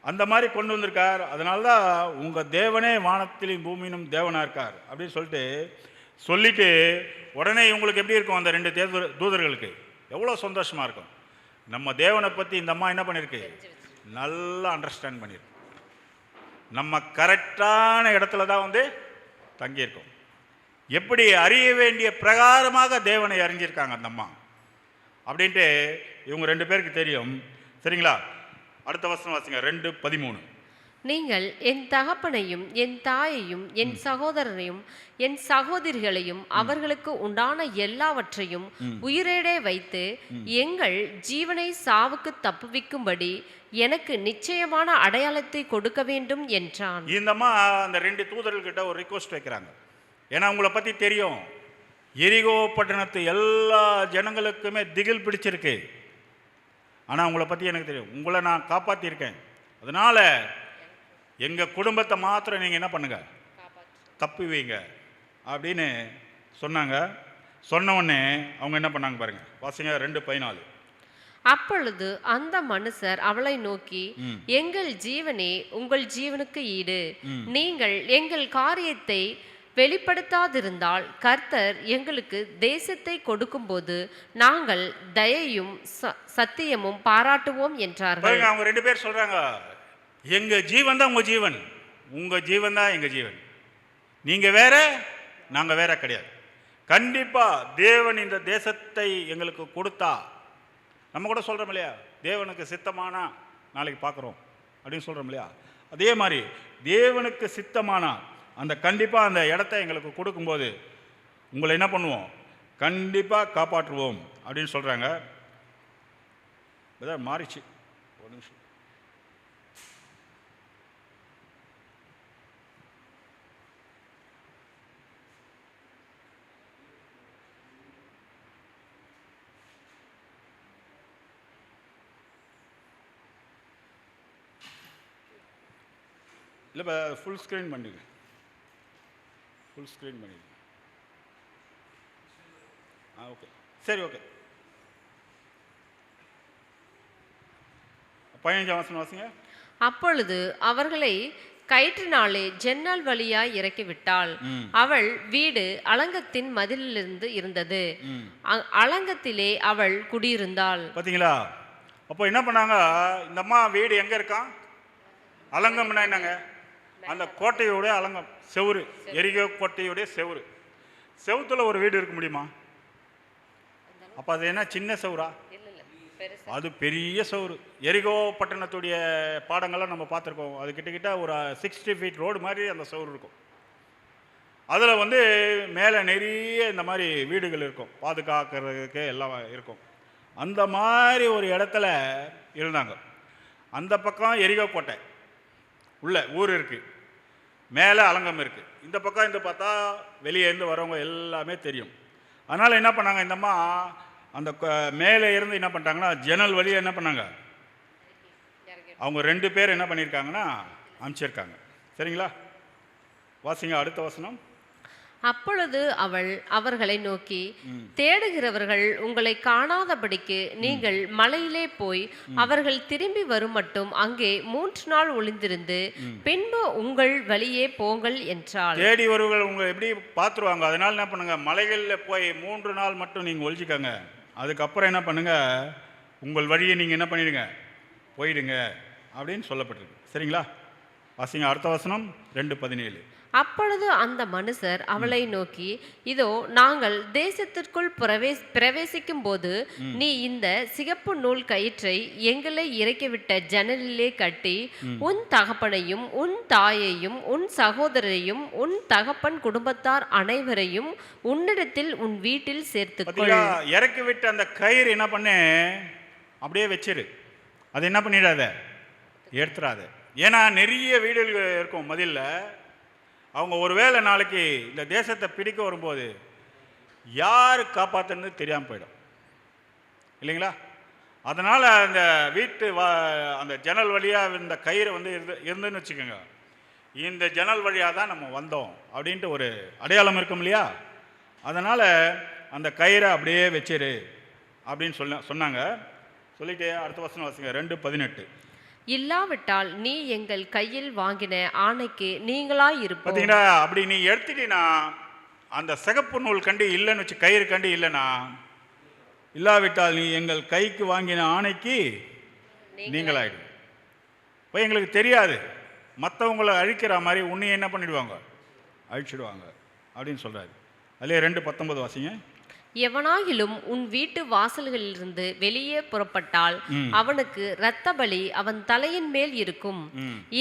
[SPEAKER 3] அந்த மாதிரி கொண்டு வந்திருக்கார். அதனால தான் உங்கள் தேவனே வானத்திலும் பூமியிலும் தேவனாக இருக்கார் அப்படின்னு சொல்லிட்டு உடனே இவங்களுக்கு எப்படி இருக்கும், அந்த 2 தூதர்களுக்கு எவ்வளோ சந்தோஷமாக இருக்கும். நம்ம தேவனை பற்றி இந்த அம்மா என்ன பண்ணியிருக்கு, நல்லா அண்டர்ஸ்டாண்ட் பண்ணியிருக்கு. நம்ம கரெக்டான இடத்துல தான் வந்து தங்கியிருக்கோம். எப்படி அறிய வேண்டிய பிரகாரமாக தேவனை அறிஞ்சிருக்காங்க அந்த அம்மா அப்படின்ட்டு இவங்க 2 பேருக்கு தெரியும். சரிங்களா? அடுத்த வசனம் வாசிங்க, 2:13.
[SPEAKER 2] நீங்கள் என் தகப்பனையும் என் தாயையும் என் சகோதரரையும் என் சகோதரிகளையும் அவர்களுக்கு உண்டான எல்லாவற்றையும் உயிரேடே வைத்து எங்கள் ஜீவனை சாவுக்கு தப்புவிக்கும்படி எனக்கு நிச்சயமான அடையாளத்தை கொடுக்க வேண்டும் என்றான்.
[SPEAKER 3] இந்த அம்மா அந்த 2 தூதர்கள்கிட்ட ஒரு ரிக்வஸ்ட் வைக்கிறாங்க. ஏன்னா உங்களை பற்றி தெரியும், எரிகோ பட்டணத்து எல்லா ஜனங்களுக்குமே திகில் பிடிச்சிருக்கு. ஆனால் உங்களை பற்றி எனக்கு தெரியும், உங்களை நான் காப்பாற்றியிருக்கேன். அதனால் எங்கள் குடும்பத்தை மாத்திரம் நீங்கள் என்ன பண்ணுங்க, தப்புவீங்க அப்படின்னு சொன்னாங்க. சொன்ன உடனே அவங்க என்ன பண்ணாங்க பாருங்க, வாசிங்க 2:14.
[SPEAKER 2] அப்பொழுது அந்த மனுஷர் அவளை நோக்கி, எங்கள் ஜீவனே உங்கள் ஜீவனுக்கு ஈடு, நீங்கள் எங்கள் காரியத்தை வெளிப்படுத்தாதிருந்தால் கர்த்தர் எங்களுக்கு தேசத்தை கொடுக்கும்போது நாங்கள் தயையும் சத்தியமும் பாராட்டுவோம் என்றார்கள்.
[SPEAKER 3] அவங்க 2 பேர் சொல்றாங்க, எங்க ஜீவன் தான் உங்க ஜீவன், உங்க ஜீவன் தான் எங்க ஜீவன், நீங்க வேற நாங்க வேற கிடையாது. கண்டிப்பா தேவன் இந்த தேசத்தை எங்களுக்கு கொடுத்தா, நம்ம கூட சொல்றோம் இல்லையா, தேவனுக்கு சித்தமானா நாளைக்கு பார்க்குறோம் அப்படின்னு சொல்றோம் இல்லையா, அதே மாதிரி தேவனுக்கு சித்தமானா அந்த கண்டிப்பாக அந்த இடத்த எங்களுக்கு கொடுக்கும்போது உங்களை என்ன பண்ணுவோம், கண்டிப்பாக காப்பாற்றுவோம் அப்படின்னு சொல்கிறாங்க. இதான் மாறிச்சு. ஒரு நிமிஷம். இல்லைப்பா ஃபுல் ஸ்க்ரீன் பண்ணிடுங்க, ஃபுல் ஸ்க்ரீன் பண்ணிடுங்க. ஓகே, சரி, ஓகே. 15ஆம் வசனம் வாசிங்க.
[SPEAKER 2] அப்பொழுது அவர்களை கயிற்றினாலே ஜன்னல் வழியாய் இறக்கிவிட்டாள். அவள் வீடு அலங்கத்தின் மதிலிலிருந்து இருந்தது. அலங்கத்திலே அவள் குடியிருந்தாள்.
[SPEAKER 3] பார்த்தீங்களா? அப்போ என்ன பண்ணாங்க, இந்த அம்மா வீடு எங்கே இருக்கான்? அலங்கம்னா என்னங்க? அந்த கோட்டையோடைய அலங்கம், செவுரு, எரிகோ கோட்டையுடைய செவுரு. செவுத்துல ஒரு வீடு இருக்க முடியுமா? அப்போ அது என்ன சின்ன செவுரா? அது பெரிய செவுரு. எரிகோ பட்டணத்துடைய பாடங்கள்லாம் நம்ம பார்த்துருக்கோம். அது கிட்டக்கிட்ட ஒரு 60 ஃபீட் ரோடு மாதிரி அந்த செவுரு இருக்கும். அதில் வந்து மேலே நிறைய இந்த மாதிரி வீடுகள் இருக்கும், பாதுகாக்கிறதுக்கு எல்லாம் இருக்கும். அந்த மாதிரி ஒரு இடத்துல இருந்தாங்க. அந்த பக்கம் எரிகோ கோட்டை உள்ள ஊர் இருக்குது, மேலே அலங்கம் இருக்குது. இந்த பக்கம் இந்த பார்த்தா வெளியே இருந்து வரவங்க எல்லாமே தெரியும். அதனால் என்ன பண்ணாங்க, இந்தம்மா அந்த மேலே இருந்து என்ன பண்ணிட்டாங்கன்னா ஜன்னல் வழியாக என்ன பண்ணாங்க, அவங்க 2 பேர் என்ன பண்ணியிருக்காங்கன்னா அனுப்பிச்சிருக்காங்க. சரிங்களா? வாசிங்க அடுத்த வசனம்.
[SPEAKER 2] அப்பொழுது அவள் அவர்களை நோக்கி, தேடுகிறவர்கள் உங்களை காணாதபடிக்கு நீங்கள் மலையிலே போய் அவர்கள் திரும்பி வரும் மட்டும் அங்கே 3 நாள் ஒளிந்திருந்து பின்பு உங்கள் வழியே போங்கள் என்றாள்.
[SPEAKER 3] தேடி வருவர்கள் உங்களை எப்படி பார்த்துருவாங்க, அதனால என்ன பண்ணுங்க, மலைகளில் போய் 3 நாள் மட்டும் நீங்கள் ஒழிச்சிக்கங்க. அதுக்கப்புறம் என்ன பண்ணுங்க, உங்கள் வழியை நீங்கள் என்ன பண்ணிடுங்க, போயிடுங்க அப்படின்னு சொல்லப்பட்டிருக்கு. சரிங்களா? வாசிங்க அடுத்த வசனம் 2:17.
[SPEAKER 2] அப்பொழுது அந்த மனுஷர் அவளை நோக்கி, இதோ நாங்கள் தேசத்திற்குள் பிரவேசிக்கும் போது நீ இந்த சிகப்பு நூல் கயிற்றை எங்களை இறக்கிவிட்ட ஜன்னலிலே கட்டி உன் தகப்பனையும் உன் தாயையும் உன் சகோதரரையும் உன் தகப்பன் குடும்பத்தார் அனைவரையும் உன்னிடத்தில் உன் வீட்டில் சேர்த்துக்கொள்.
[SPEAKER 3] இறக்கி விட்ட அந்த கயிறு என்ன பண்ணு, அப்படியே வச்சிரு. அது என்ன பண்ணிடாத, எடுத்துடாத. ஏன்னா நிறைய வீடுகள் இருக்கும் மதில்ல. அவங்க ஒருவேளை நாளைக்கு இந்த தேசத்தை பிடிக்க வரும்போது யார் காப்பாற்றுன்னு தெரியாமல் போயிடும் இல்லைங்களா? அதனால் அந்த வீட்டு அந்த ஜன்னல் வழியாக இந்த கயிறு வந்து இருந்துன்னு வச்சுக்கோங்க, இந்த ஜன்னல் வழியாக தான் நம்ம வந்தோம் அப்படின்ட்டு ஒரு அடையாளம் இருக்கும் இல்லையா? அதனால் அந்த கயிறை அப்படியே வச்சிரு அப்படின்னு சொன்னாங்க. சொல்லிட்டு அடுத்த வசனம் வாசிங்க 2:18.
[SPEAKER 2] இல்லாவிட்டால் நீ எங்கள் கையில் வாங்கின ஆணைக்கு நீங்களாய் இருப்போம்.
[SPEAKER 3] பார்த்தீங்கன்னா, அப்படி நீ எடுத்துட்டீங்கன்னா அந்த சிகப்பு நூல் கண்டி இல்லைன்னு வச்சு, கயிறு கண்டி இல்லைன்னா, இல்லாவிட்டால் நீ எங்கள் கைக்கு வாங்கின ஆணைக்கு நீங்களாயிடும். இப்போ எங்களுக்கு தெரியாது, மற்றவங்களை அழிக்கிற மாதிரி உன்னை என்ன பண்ணிடுவாங்க, அழிச்சிடுவாங்க அப்படின்னு சொல்கிறாரு. அதிலே 2:19 வாசிங்க.
[SPEAKER 2] எவனாகிலும் உன் வீட்டு வாசல்களிலிருந்து வெளியே புறப்பட்டால் அவனுக்கு இரத்த பலி அவன் தலையின் மேல் இருக்கும்.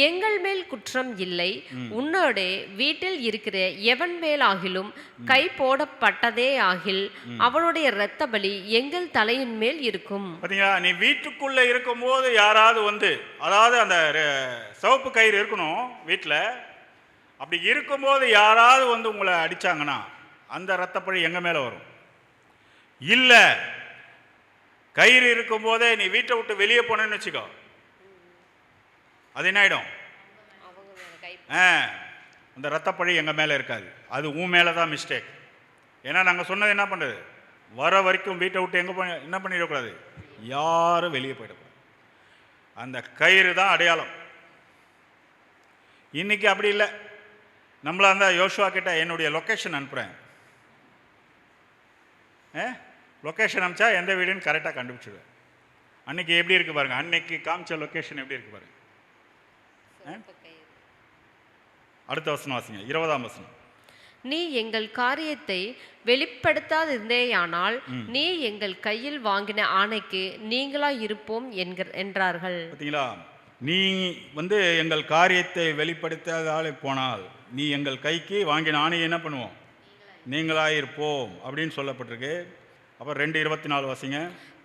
[SPEAKER 2] எங்கள் மேல் குற்றம் இல்லை. உன்னோட வீட்டில் இருக்கிற எவன் மேலாகிலும் கை போடப்பட்டதே ஆகில் அவனுடைய இரத்த பலி எங்கள் தலையின் மேல் இருக்கும். பாத்தீங்களா?
[SPEAKER 3] நீ வீட்டுக்குள்ள இருக்கும் போது யாராவது வந்து, அதாவது அந்த சிவப்பு கயிறு இருக்கணும் வீட்டில், அப்படி இருக்கும்போது யாராவது வந்து உங்களை அடிச்சாங்கன்னா அந்த இரத்தப்பழி எங்க மேல வரும். இல்லை, கயிறு இருக்கும் போதே நீ வீட்டை விட்டு வெளியே போனேன்னு வச்சுக்கோ, அது என்ன ஆயிடும், அந்த ரத்தப்பழி எங்கள் மேலே இருக்காது, அது உன் மேலே தான் மிஸ்டேக். ஏன்னா நாங்கள் சொன்னது என்ன பண்ணுறது, வர வரைக்கும் வீட்டை விட்டு என்ன பண்ணிடக்கூடாது, யாரும் வெளியே போயிடக்கூடாது. அந்த கயிறு தான் அடையாளம். இன்னைக்கு அப்படி இல்லை. நம்மளா இருந்தால் யோசுவா கிட்ட என்னுடைய லொக்கேஷன் அனுப்புகிறேன், லொக்கேஷன் அனுப்பிச்சா எந்த வீடுன்னு கரெக்டாக கண்டுபிடிச்சிடுவேன். அன்னைக்கு எப்படி இருக்கு பாருங்க, அன்னைக்கு காமிச்ச லொக்கேஷன் எப்படி இருக்கு பாருங்க. அடுத்த வசனம் வாசிங்க 20ஆம் வசனம்.
[SPEAKER 2] நீ எங்கள் காரியத்தை வெளிப்படுத்தாதிருந்தேயானால் நீ எங்கள் கையில் வாங்கின ஆணைக்கு நீங்களா இருப்போம் என்றார்கள்.
[SPEAKER 3] பார்த்தீங்களா? நீ வந்து எங்கள் காரியத்தை வெளிப்படுத்தாதாலே போனால் நீ எங்கள் கைக்கு வாங்கின ஆணையை என்ன பண்ணுவோம், நீங்களாயிருப்போம் அப்படின்னு சொல்லப்பட்டிருக்கு. அப்புறம் 2:24 வாசிங்க.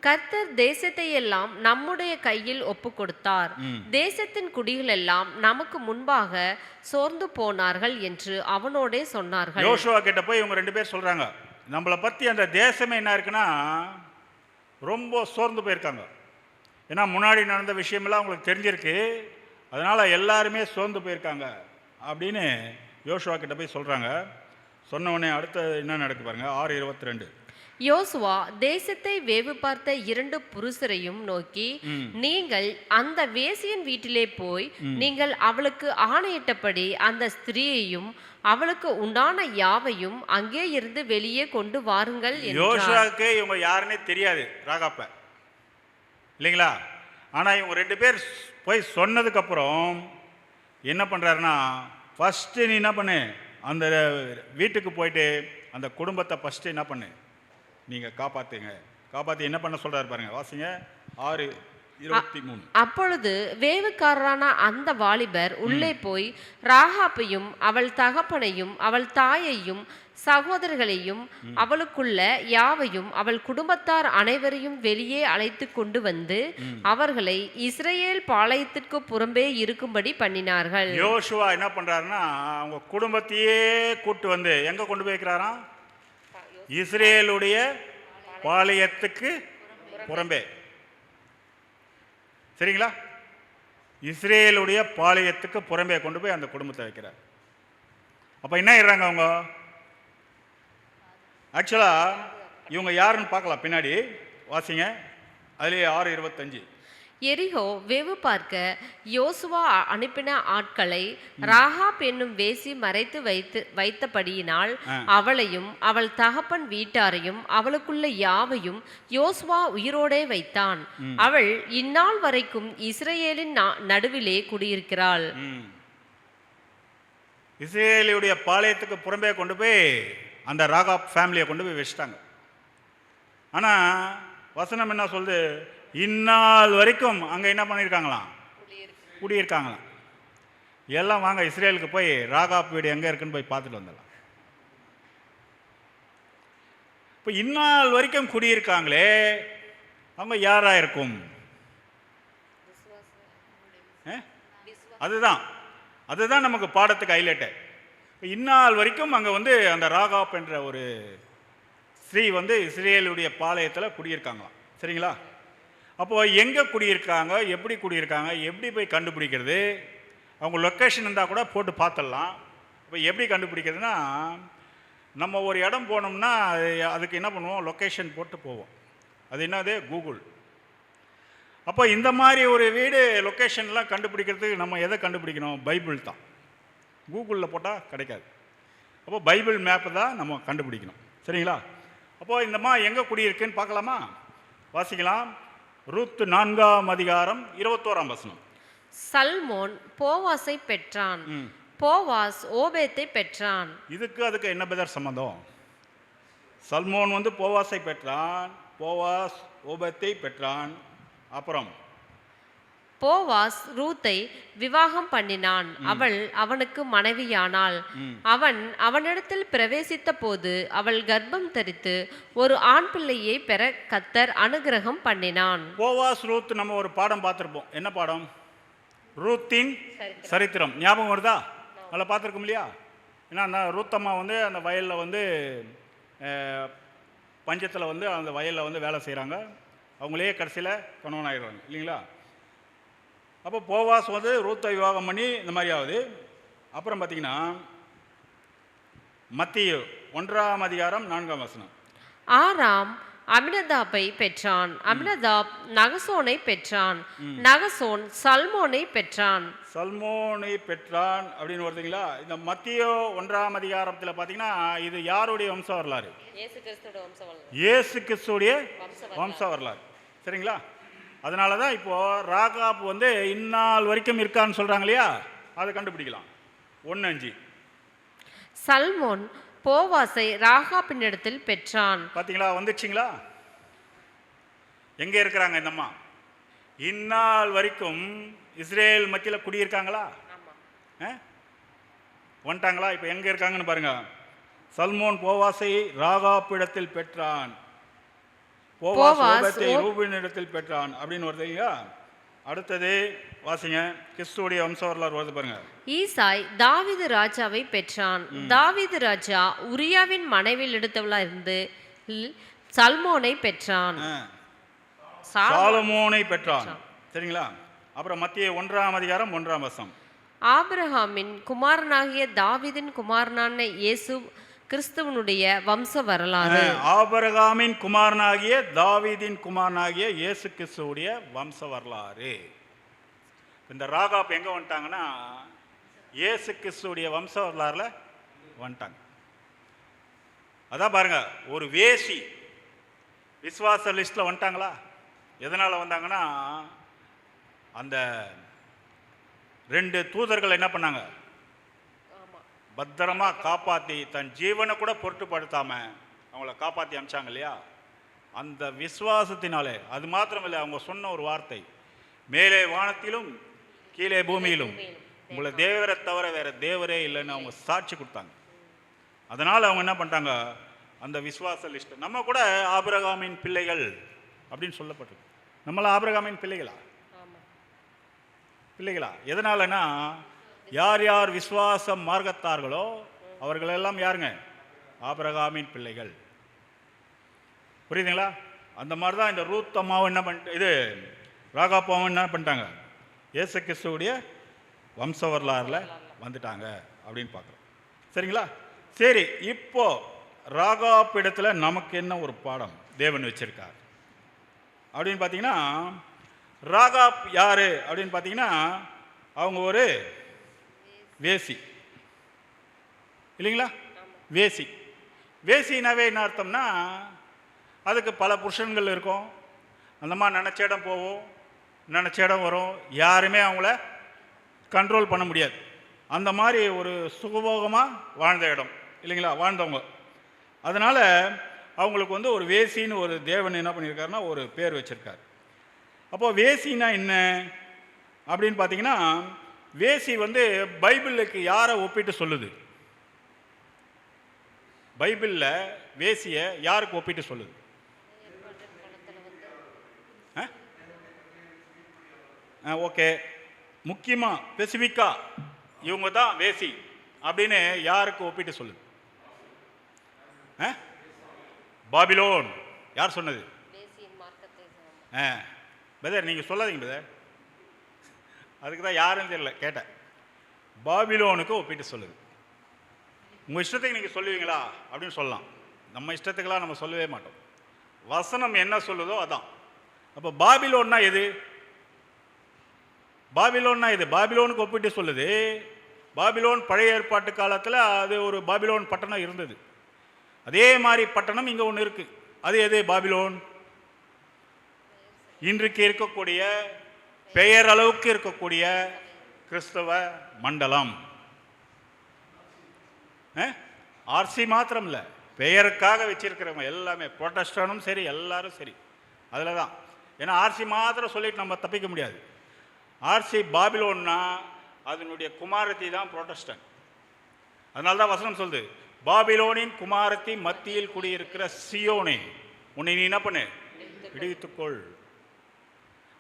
[SPEAKER 2] கர்த்தர் தேசத்தை எல்லாம் நம்முடைய கையில் ஒப்பு கொடுத்தார். தேசத்தின் குடிகள் எல்லாம் நமக்கு முன்பாக சோர்ந்து போனார்கள் என்று அவனோடே சொன்னார்கள்.
[SPEAKER 3] யோசுவா கிட்ட போய் இவங்க 2 பேர் சொல்றாங்க, நம்மளை பத்தி அந்த தேசமே என்ன இருக்குன்னா ரொம்ப சோர்ந்து போயிருக்காங்க. ஏன்னா முன்னாடி நடந்த விஷயமெல்லாம் அவங்களுக்கு தெரிஞ்சிருக்கு. அதனால் எல்லாருமே சோர்ந்து போயிருக்காங்க அப்படின்னு யோசுவா கிட்ட போய் சொல்கிறாங்க. சொன்ன உடனே அடுத்த என்ன நடக்கு பாருங்க, 6:22.
[SPEAKER 2] யோசுவா தேசத்தை வேவு பார்த்த 2 புருஷரையும் நோக்கி, நீங்கள் அந்த வேசியின் வீட்டிலே போய் நீங்கள் அவளுக்கு ஆணையிட்டபடி அந்த ஸ்திரீயையும் அவளுக்கு உண்டான யாவையும் அங்கே இருந்து வெளியே கொண்டு வாருங்கள் என்றார்.
[SPEAKER 3] யோசுவாவுக்கு இவங்க யாருன்னே தெரியாது, ராகாப்ப இல்லைங்களா? ஆனால் இவங்க 2 பேர் போய் சொன்னதுக்கப்புறம் என்ன பண்ணுறாருன்னா, ஃபஸ்ட்டு நீ என்ன பண்ணு, அந்த வீட்டுக்கு போயிட்டு அந்த குடும்பத்தை ஃபஸ்ட்டு என்ன பண்ணு, நீங்கள் காப்பாற்றி என்ன பண்ண சொல்கிறாரு பாருங்க, வாசிங்க 6:23.
[SPEAKER 2] அப்பொழுது வேவுக்காரரான அந்த வாலிபர் உள்ளே போய் ராகாப்பையும் அவள் தகப்பனையும் அவள் தாயையும் சகோதரர்களையும் அவளுக்குள்ள யாவையும் அவள் குடும்பத்தார் அனைவரையும் வெளியே அழைத்து கொண்டு வந்து அவர்களை இஸ்ரேல் பாளையத்திற்கு புறம்பே இருக்கும்படி பண்ணினார்கள்.
[SPEAKER 3] யோசுவா என்ன பண்றாருன்னா, அவங்க குடும்பத்தையே கூட்டு வந்து எங்க கொண்டு போய் வைக்கிறாராம்? இஸ்ரேலுடைய பாளையத்துக்கு புறம்பே. சரிங்களா? இஸ்ரேலுடைய பாளையத்துக்கு புறம்பே கொண்டு போய் அந்த குடும்பத்தை வைக்கிறார். அப்ப என்ன ஆயிடுறாங்க அவங்க? ஆக்சுவலா இவங்க யாருன்னு பார்க்கலாம், பின்னாடி வாசிங்க, அதுலேயே 6:25.
[SPEAKER 2] எரிகோ வேவு பார்க்க யோசுவா அனுப்பின ஆட்களை ராகாப் என்னும் வேசி மறைத்து வைத்தபடியினால் அவளையும் அவள் தகப்பன் வீட்டாரையும் அவளுக்குள்ள யாவையும் யோசுவா உயிரோடே வைத்தான். அவள் இந்நாள் வரைக்கும் இஸ்ரேலின் நடுவிலே குடியிருக்கிறாள்.
[SPEAKER 3] இஸ்ரேலுடைய பாளையத்துக்கு புறம்பே கொண்டு போய் அந்த ராகாப் ஃபேமிலியை கொண்டு போய் வச்சுட்டாங்க. ஆனால் வசனம் என்ன சொல்லுது, இந்நாள் வரைக்கும் அங்கே என்ன பண்ணியிருக்காங்களாம்? குடியிருக்காங்களாம். எல்லாம் வாங்க இஸ்ரேலுக்கு போய் ராகாப் வீடு எங்கே இருக்குன்னு போய் பார்த்துட்டு வந்துடலாம். இப்போ இந்நாள் வரைக்கும் குடியிருக்காங்களே, அவங்க யாராக இருக்கும்? அதுதான் நமக்கு பாடத்துக்கு ஹைலைட்டு. இந்நாள் வரைக்கும் அங்கே வந்து அந்த ராகாப் என்ற ஒரு ஸ்ரீ வந்து இஸ்ரேலுடைய பாளையத்தில் குடியிருக்காங்களாம். சரிங்களா? அப்போது எங்கே குடியிருக்காங்க, எப்படி குடியிருக்காங்க, எப்படி போய் கண்டுபிடிக்கிறது? அவங்க லொக்கேஷன் இருந்தால் கூட போட்டு பார்த்துடலாம். இப்போ எப்படி கண்டுபிடிக்கிறதுனா, நம்ம ஒரு இடம் போனோம்னா அதுக்கு என்ன பண்ணுவோம், லொக்கேஷன் போட்டு போவோம். அது என்னது? கூகுள். அப்போ இந்த மாதிரி ஒரு வீடு லொக்கேஷன்லாம் கண்டுபிடிக்கிறதுக்கு நம்ம எதை கண்டுபிடிக்கணும்? பைபிள் தான். கூகுளில் போட்டால் கிடைக்காது. அப்போ பைபிள் மேப்பு தான் நம்ம கண்டுபிடிக்கணும். சரிங்களா? அப்போது இந்தம்மா எங்கே குடியிருக்குன்னு பார்க்கலாமா? வாசிக்கலாம். ரூத் 4:21.
[SPEAKER 2] சல்மோன் போவாசை பெற்றான், போவாஸ் ஓபேத்தை பெற்றான்.
[SPEAKER 3] அதுக்கு என்ன பெதர் சம்பந்தம்? சல்மோன் வந்து போவாசை பெற்றான், போவாஸ் ஓபேத்தை பெற்றான். அப்புறம்
[SPEAKER 2] போவாஸ் ரூத்தை விவாகம் பண்ணினான், அவள் அவனுக்கு மனைவியானாள். அவன் அவனிடத்தில் பிரவேசித்த போது அவள் கர்ப்பம் தரித்து ஒரு ஆண் பிள்ளையை பெற கர்த்தர் அனுகிரகம் பண்ணினான்.
[SPEAKER 3] போவாஸ் ரூத் நம்ம ஒரு பாடம் பார்த்துருப்போம். என்ன பாடம்? ரூத்தின் சரித்திரம். ஞாபகம் வருதா? நல்லா பார்த்துருக்கோம் இல்லையா? ஏன்னா அந்த ரூத்தம்மா வந்து அந்த வயலில் வந்து பஞ்சத்தில் வந்து அந்த வயலில் வந்து வேலை செய்கிறாங்க. அவங்களே கடைசியில் கணவன் ஆகிடுவாங்க இல்லைங்களா? அப்போ போவாஸ் வந்து ரூத்தை விவாகம் பண்ணி இந்த மாதிரி ஆகுது. அப்புறம் பார்த்தீங்கன்னா மத்திய 1:4.
[SPEAKER 2] ஆராம் அமினதாபை பெற்றான், அமினதாப் நகசோனை பெற்றான், நகசோன் சல்மோனை பெற்றான்.
[SPEAKER 3] சல்மோனை பெற்றான் அப்படின்னு வருதுங்களா? இந்த மத்திய 1:4 பார்த்தீங்கன்னா இது யாருடைய வம்ச வரலாறு? இயேசு கிறிஸ்துடைய வம்ச வரலாறு. சரிங்களா? அதனால தான் இப்போது ராகாப் வந்து இந்நாள் வரைக்கும் இருக்கான்னு சொல்கிறாங்க இல்லையா? அதை கண்டுபிடிக்கலாம். 1:5.
[SPEAKER 2] சல்மோன் போவாசை ராகாப்பின் இடத்தில் பெற்றான்.
[SPEAKER 3] பார்த்தீங்களா? வந்துச்சுங்களா? எங்கே இருக்கிறாங்க இந்த அம்மா? இந்நாள் வரைக்கும் இஸ்ரேல் மத்தியில் குடியிருக்காங்களா? வந்துட்டாங்களா? இப்போ எங்கே இருக்காங்கன்னு பாருங்க. சல்மோன் போவாசை ராகாப்பிடத்தில் பெற்றான், ரூபனிடத்தில் பெற்றான் அப்படின்னு வருதுங்க. அடுத்தது வாசிங்க, கிறிஸ்துவுடைய வம்ச வரலாறு வருது பாருங்க.
[SPEAKER 2] ஈசாய் தாவீது ராஜாவை பெற்றான், தாவீது ராஜா உரியாவின் மனைவியில் எடுத்தவளா இருந்து சல்மோனை பெற்றான்,
[SPEAKER 3] சாலமோனை பெற்றான். சரிங்களா? அப்புறம் மத்திய 1ஆம் அதிகாரம் 1ஆம் வசனம்.
[SPEAKER 2] ஆபிரகாமின் குமாரனாகிய தாவீதின் குமாரனான இயேசு கிறிஸ்துவனுடைய வம்ச வரலாறு.
[SPEAKER 3] ஆபிரகாமின் குமாரனாகிய தாவீதின் குமாரனாகிய இயேசு கிறிஸ்துவுடைய வம்ச வரலாறு. இந்த ராகாப் எங்க வந்துட்டாங்கன்னா இயேசு கிறிஸ்துவுடைய வம்ச வரலாறுல வந்துட்டாங்க. அதான் பாருங்க, ஒரு வேசி விசுவாச லிஸ்ட்ல வந்துட்டாங்களா? எதனால வந்தாங்கன்னா, அந்த 2 தூதர்கள் என்ன பண்ணாங்க, பத்திரமா காப்பாற்றி தன் ஜீவனை கூட பொருட்டுப்படுத்தாம அவங்கள காப்பாற்றி அமிச்சாங்க இல்லையா? அந்த விசுவாசத்தினாலே. அது மாத்திரமில்லை, அவங்க சொன்ன ஒரு வார்த்தை, மேலே வானத்திலும் கீழே பூமியிலும் உங்களை தேவரை தவிர வேற தேவரே இல்லைன்னு அவங்க சாட்சி கொடுத்தாங்க. அதனால் அவங்க என்ன பண்ணிட்டாங்க, அந்த விசுவாச லிஸ்ட். நம்ம கூட ஆபிரகாமின் பிள்ளைகள் அப்படின்னு சொல்லப்பட்டிருக்கு. நம்மளாம் ஆபிரகாமின் பிள்ளைகளா? பிள்ளைகளா? எதனாலனா, யார் யார் விசுவாச மார்க்கத்தார்களோ அவர்களெல்லாம் யாருங்க? ஆபிரகாமின் பிள்ளைகள். புரியுதுங்களா? அந்த மாதிரி தான் இந்த ரூத் அம்மாவும் என்ன பண்ணிட்டு, இது ராகாப்பாவும் என்ன பண்ணிட்டாங்க, இயேசு கிறிஸ்துவுடைய வம்ச வரலாறுல வந்துட்டாங்க அப்படின்னு பார்க்குறோம். சரிங்களா? சரி, இப்போ ராகாப் இடத்துல நமக்கு என்ன ஒரு பாடம் தேவன் வச்சிருக்கார் அப்படின்னு பார்த்தீங்கன்னா, ராகாப் யாரு அப்படின்னு பார்த்தீங்கன்னா, அவங்க ஒரு வேசி இல்லைங்களா? வேசி. வேசினாவே என்ன அர்த்தம்னா, அதுக்கு பல புருஷன்கள் இருக்கும். அந்த மாதிரி நினச்ச இடம் போவோம், நினச்ச இடம் வரும், யாருமே அவங்கள கண்ட்ரோல் பண்ண முடியாது. அந்த மாதிரி ஒரு சுகபோகமாக வாழ்ந்த இடம் இல்லைங்களா, வாழ்ந்தவங்க. அதனால் அவங்களுக்கு வந்து ஒரு வேசின்னு ஒரு தேவன் என்ன பண்ணியிருக்காருன்னா ஒரு பேர் வச்சுருக்கார். அப்போது வேசின்னா என்ன அப்படின்னு பார்த்தீங்கன்னா, வேசி வந்து பைபிளுக்கு யாரை ஒப்பிட்டு சொல்லுது? பைபிளில் வேசியை யாருக்கு ஒப்பிட்டு சொல்லுது? ஓகே, முக்கியமாக ஸ்பெசிஃபிக்காக இவங்க தான் வேசி அப்படின்னு யாருக்கு ஒப்பிட்டு சொல்லுது? பாபிலோன். யார் சொன்னது? பிரதர் நீங்கள் சொல்லாதீங்க பிரதர், அதுக்கு தான் யாருன்னு தெரியல கேட்டேன். பாபிலோனுக்கு ஒப்பிட்டு சொல்லுது. உங்கள் இஷ்டத்துக்கு நீங்கள் சொல்லுவீங்களா அப்படின்னு சொல்லலாம். நம்ம இஷ்டத்துக்கெல்லாம் நம்ம சொல்லவே மாட்டோம். வசனம் என்ன சொல்லுதோ அதான். அப்போ பாபிலோன்னா எது? பாபிலோன்னா இது பாபிலோனுக்கு ஒப்பிட்டு சொல்லுது. பாபிலோன் பழைய ஏற்பாட்டு காலத்தில் அது ஒரு பாபிலோன் பட்டணம் இருந்தது. அதே மாதிரி பட்டணம் இங்கே ஒன்று இருக்குது. அது எது? பாபிலோன். இன்றைக்கு இருக்கக்கூடிய பெயரளவுக்கு இருக்கக்கூடிய கிறிஸ்தவ மண்டலம். ஆர்சி மாத்திரம் இல்லை, பெயருக்காக வச்சிருக்கிறவங்க எல்லாமே புரோட்டஸ்டனும் சரி, எல்லாரும் சரி அதில் தான். ஏன்னா ஆர்சி மாத்திரம் சொல்லிட்டு நம்ம தப்பிக்க முடியாது. ஆர்சி பாபிலோன்னா அதனுடைய குமாரத்தி தான் புரோட்டஸ்டன். அதனால தான் வசனம் சொல்லுது, பாபிலோனின் குமாரத்தி மத்தியில் குடியிருக்கிற சியோனே உன்னை நீ என்ன பண்ணு, விடுவித்துக்கொள்.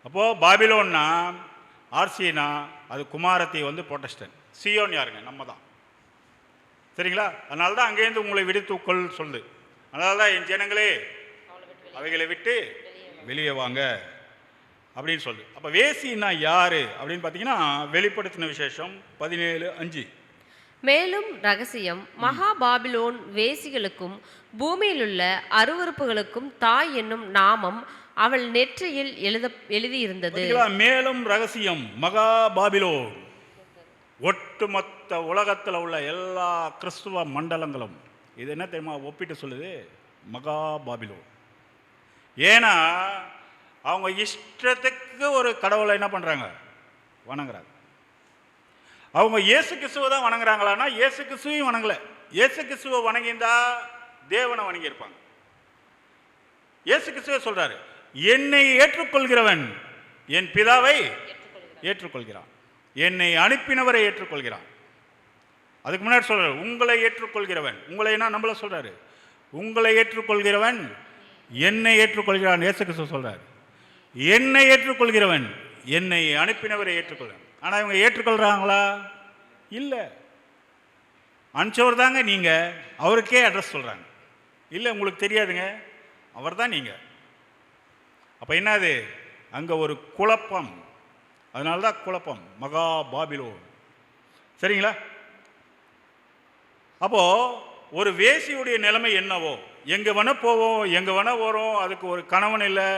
[SPEAKER 3] அப்போது பாபிலோன்னா ஆர்சினா அது குமாரத்தி வந்து புரோட்டஸ்டன். சியோன் யாருங்க? நம்ம தான். சரிங்களா? அதனால தான் அங்கேருந்து உங்களை விடுவித்துக்கொள் சொல்லுது. அதனால தான் என் ஜனங்களே அவைகளை விட்டு வெளியே வாங்க அப்படின்னு சொல்லுது. அப்போ வேசின்னா யாரு அப்படின்னு பார்த்தீங்கன்னா, வெளிப்படுத்தின விசேஷம் 17:5.
[SPEAKER 2] மேலும் ரகசியம், மகா பாபிலோன் வேசிகளுக்கும் பூமியிலுள்ள அருவருப்புகளுக்கும் தாய் என்னும் நாமம் அவள் நெற்றியில் எழுதியிருந்தது.
[SPEAKER 3] மேலும் ரகசியம், மகா பாபிலோன் ஒட்டுமொத்த உலகத்தில் உள்ள எல்லா கிறிஸ்துவ மண்டலங்களும் இது என்ன தெரியுமா ஒப்பிட்டு சொல்லுது? மகா பாபிலோன். ஏன்னா அவங்க இஷ்டத்துக்கு ஒரு கடவுளை என்ன பண்ணுறாங்க, வணங்குறாங்க. அவங்க இயேசு கிறிஸ்துவை தான் வணங்குறாங்களான்னா இயேசு கிறிஸ்துவையும் வணங்கலை. இயேசு கிறிஸ்துவை வணங்கியிருந்தா தேவனை வணங்கியிருப்பாங்க. இயேசு கிறிஸ்துவே சொல்றாரு, என்னை ஏற்றுக்கொள்கிறவன் என் பிதாவை ஏற்றுக்கொள்கிறான், என்னை அனுப்பினவரை ஏற்றுக்கொள்கிறான். அதுக்கு முன்னாடி சொல்றாரு, உங்களை ஏற்றுக்கொள்கிறவன். உங்களை என்ன நம்மள சொல்றாரு, உங்களை ஏற்றுக்கொள்கிறவன் என்னை ஏற்றுக்கொள்கிறான். இயேசு கிறிஸ்து சொல்றாரு, என்னை ஏற்றுக்கொள்கிறவன் என்னை அனுப்பினவரை ஏற்றுக்கொள்கிறான். ஆனால் இவங்க ஏற்றுக்கொள்கிறாங்களா? இல்லை. அனுப்பிச்சவர் தாங்க நீங்கள், அவருக்கே அட்ரஸ் சொல்கிறாங்க. இல்லை உங்களுக்கு தெரியாதுங்க, அவர் தான் நீங்கள். அப்போ என்னது? அங்கே ஒரு குழப்பம், அதனால தான் குழப்பம், மகா பாபிலோன். சரிங்களா? அப்போ ஒரு வேசியுடைய நிலைமை என்னவோ, எங்கே வேணா போவோம், எங்கே வேணா வரும், அதுக்கு ஒரு கணவன் இல்லை,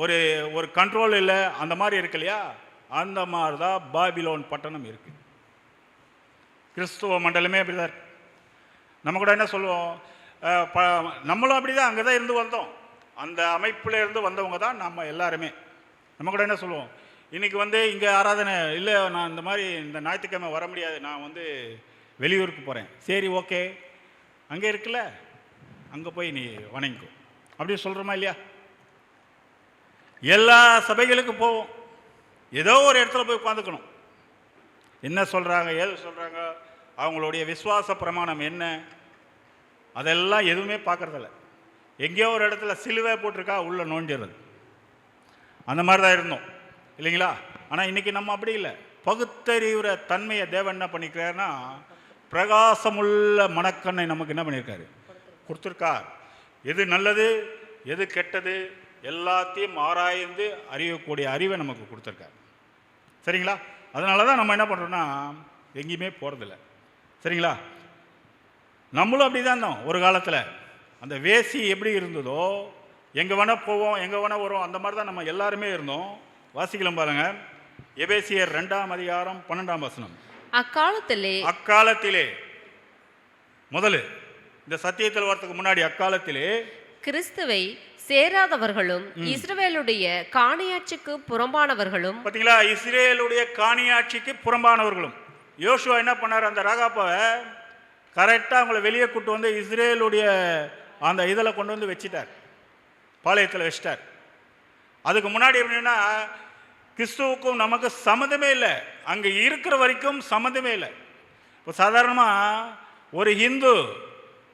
[SPEAKER 3] ஒரு ஒரு கண்ட்ரோல் இல்லை, அந்த மாதிரி இருக்கு இல்லையா? அந்த மாதிரி தான் பாபிலோன் பட்டணம் இருக்கு. கிறிஸ்துவ மண்டலமே அப்படிதான் இருக்கு. நம்ம கூட என்ன சொல்லுவோம், நம்மளும் அப்படி தான் அங்கே தான் இருந்து வந்தோம். அந்த அமைப்பில் இருந்து வந்தவங்க தான் நம்ம எல்லாருமே. நம்ம கூட என்ன சொல்லுவோம், இன்றைக்கி இங்கே ஆராதனை இல்லை, நான் இந்த மாதிரி இந்த ஞாயிற்றுக்கிழமை வர முடியாது, நான் வெளியூருக்கு போகிறேன். சரி, ஓகே, அங்கே இருக்குல்ல, அங்கே போய் நீ வணங்கிக்கோ அப்படி சொல்கிறோமா இல்லையா? எல்லா சபைகளுக்கும் போவோம், ஏதோ ஒரு இடத்துல போய் உட்காந்துக்கணும். என்ன சொல்கிறாங்க, ஏது சொல்கிறாங்க, அவங்களுடைய விசுவாச பிரமாணம் என்ன, அதெல்லாம் எதுவுமே பார்க்குறதில்ல. எங்கேயோ ஒரு இடத்துல சிலுவை போட்டிருக்கா, உள்ளே நோண்டிடுறது. அந்த மாதிரி தான் இருந்தோம் இல்லைங்களா? ஆனால் இன்றைக்கி நம்ம அப்படி இல்லை. பகுத்தறிவுற தன்மையை தேவன் என்ன பண்ணிக்கிறாருன்னா, பிரகாசமுள்ள மனக்கண்ணை நமக்கு என்ன பண்ணியிருக்காரு, கொடுத்துருக்கார். எது நல்லது எது கெட்டது எல்லாத்தையும் ஆராய்ந்து அறியக்கூடிய அறிவை நமக்கு கொடுத்துருக்காரு. சரிங்களா? அதனால தான் நம்ம என்ன பண்ணுறோன்னா எங்கேயுமே போகிறதில்ல. சரிங்களா? நம்மளும் அப்படி தான் இருந்தோம் ஒரு காலத்தில். அந்த வேசி எப்படி இருந்ததோ, எங்கே வேணால் போவோம், எங்கே வேணால் வரும், அந்த மாதிரி தான் நம்ம எல்லாருமே இருந்தோம். வாசிக்கலாம் பாருங்க, எபேசியர் 2:12. அக்காலத்திலே முதல்ல இந்த சத்தியத்தில் வரத்துக்கு முன்னாடி அக்காலத்திலே
[SPEAKER 2] கிறிஸ்துவை சேராதவர்களும் இஸ்ரவேலுடைய காணியாட்சிக்கு புறம்பானவர்களும்.
[SPEAKER 3] பார்த்தீங்களா? இஸ்ரேலுடைய காணியாட்சிக்கு புறம்பானவர்களும். யோசுவா என்ன பண்ணார், அந்த ராகாப்பாவை கரெக்டாக அவங்கள வெளியே கூட்டு இஸ்ரேலுடைய அந்த இதில் கொண்டு வச்சிட்டார், பாளையத்தில் வச்சிட்டார். அதுக்கு முன்னாடி எப்படின்னா, கிறிஸ்துவுக்கும் நமக்கு சம்மந்தமே இல்லை, அங்கே இருக்கிற வரைக்கும் சம்மந்தமே இல்லை. இப்போ சாதாரணமாக ஒரு ஹிந்து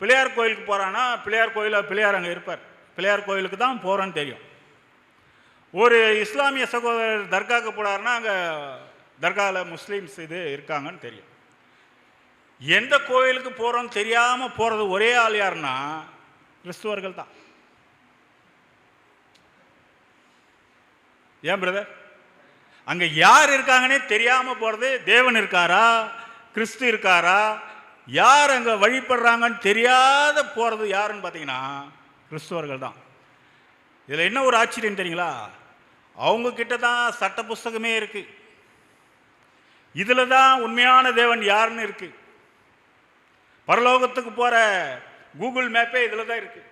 [SPEAKER 3] பிள்ளையார் கோயிலுக்கு போகிறான்னா, பிள்ளையார் கோயிலில் பிள்ளையார் அங்கே இருப்பார், பிள்ளையார் கோயிலுக்கு தான் போகிறோன்னு தெரியும். ஒரு இஸ்லாமிய சகோதரர் தர்காவுக்கு போனார்னா, அங்கே தர்காவில் முஸ்லீம்ஸ் இது இருக்காங்கன்னு தெரியும். எந்த கோயிலுக்கு போகிறோன்னு தெரியாமல் போகிறது ஒரே ஆள் யாருன்னா கிறிஸ்துவர்கள் தான். ஏன் பிரதர்? அங்கே யார் இருக்காங்கன்னே தெரியாமல் போகிறது. தேவன் இருக்காரா, கிறிஸ்து இருக்காரா, யார் அங்கே வழிபடுறாங்கன்னு தெரியாத போகிறது யாருன்னு பார்த்தீங்கன்னா கிறிஸ்துவர்கள் தான். இதில் என்ன ஒரு ஆச்சரியம் தெரியுங்களா? அவங்க கிட்ட தான் சட்ட புஸ்தகமே இருக்கு, இதில் தான் உண்மையான தேவன் யாருன்னு இருக்கு. பரலோகத்துக்கு போகிற கூகுள் மேப்பே இதில் தான் இருக்கு,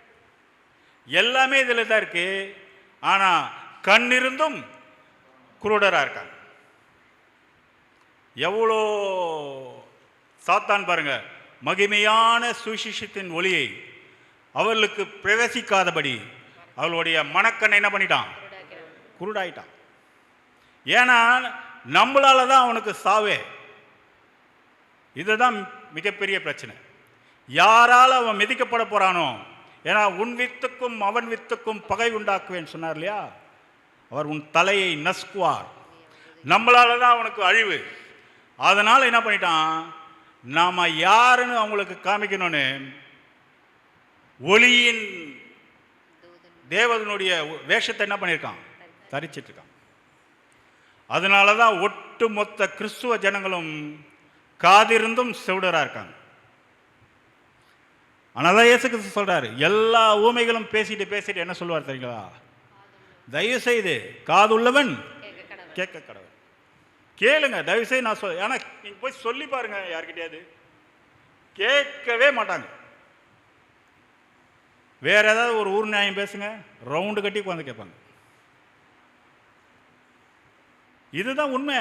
[SPEAKER 3] எல்லாமே இதில் தான் இருக்கு. ஆனால் கண் இருந்தும் குருடராக இருக்காங்க. எவ்வளோ சாத்தான் பாருங்க, மகிமையான சுவிசேஷத்தின் ஒளியை அவர்களுக்கு பிரவேசிக்காதபடி அவளுடைய மனக்கண்ணை என்ன பண்ணிட்டான், குருடாயிட்டான். ஏன்னா நம்மளால தான் அவனுக்கு சாவே. இதுதான் மிகப்பெரிய பிரச்சனை. யாரால் அவன் மிதிக்கப்பட போறானோ, ஏன்னா உன் வித்துக்கும் அவன் வித்துக்கும் பகை உண்டாக்குவேன்னு சொன்னார் இல்லையா? அவர் உன் தலையை நசுக்குவார். நம்மளால தான் அவனுக்கு அழிவு. அதனால என்ன பண்ணிட்டான், நாம யாருன்னு அவங்களுக்கு காமிக்கணும்னு ஒளியின் தேவதனுடைய வேஷத்தை என்ன பண்ணியிருக்கான், தரிச்சிட்டு இருக்கான். அதனால தான் ஒட்டு மொத்த கிறிஸ்துவ ஜனங்களும் காதிருந்தும் செவிடராக இருக்காங்க. ஆனால் தான் இயேசு கிறிஸ்து சொல்றாரு, எல்லா ஊமைகளும் பேசிட்டு என்ன சொல்லுவார் தெரியுங்களா? தயவு செய்து காது உள்ளவன் கேட்க கடவுள். கேளுங்க தயவு செய்து. நான் ஏன்னா நீங்க போய் சொல்லி பாருங்க யார்கிட்டயாவது, கேட்கவே மாட்டாங்க. வேற ஏதாவது ஒரு ஊர் நியாயம் பேசுங்க, ரவுண்டு கட்டி உட்காந்து கேட்பாங்க. இதுதான் உண்மை.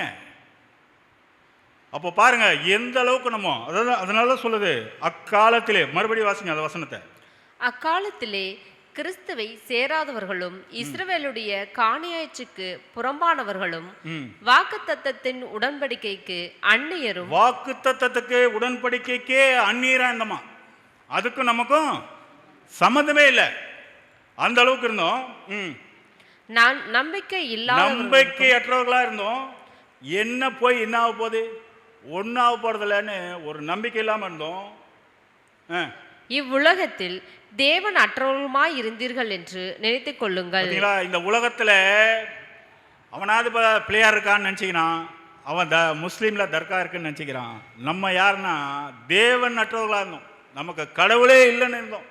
[SPEAKER 3] அப்போ பாருங்க எந்த அளவுக்கு நம்ம, அதனால சொல்லுது அக்காலத்திலே. மறுபடியும் வாசிங்க அந்த வசனத்தை.
[SPEAKER 2] அக்காலத்திலே கிறிஸ்துவை சேராதவர்களும் இஸ்ரவேலுடைய காணியாட்சிக்கு புறம்பானவர்களும் வாக்குத்தத்தத்தின் உடன்படிக்கைக்கு அந்நியரும்.
[SPEAKER 3] வாக்குத்தத்தத்துக்கு உடன்படிக்கைக்கே அந்நியரா இருந்தோமா? அதுக்கும் நமக்கும் சம்மந்தமே இல்லை. அந்த அளவுக்கு இருந்தோம்.
[SPEAKER 2] நான் நம்பிக்கையற்றவர்களா
[SPEAKER 3] இருந்தோம். என்ன போய் என்ன ஆக போகுது, ஒன்னாக போறதில்லன்னு ஒரு நம்பிக்கை இல்லாமல் இருந்தோம்.
[SPEAKER 2] இவ்வுலகத்தில் தேவன் அற்றவர்களுமாய் இருந்தீர்கள் என்று நினைத்துக் கொள்ளுங்கள்.
[SPEAKER 3] இந்த உலகத்துல அவனாவது இப்போ பிள்ளையார் இருக்கான்னு நினச்சிக்கிறான், அவன் முஸ்லீமில் தர்கா இருக்குன்னு நினச்சிக்கிறான். நம்ம யாருன்னா தேவன் அற்றவர்களாக இருந்தோம், நமக்கு கடவுளே இல்லைன்னு இருந்தோம்.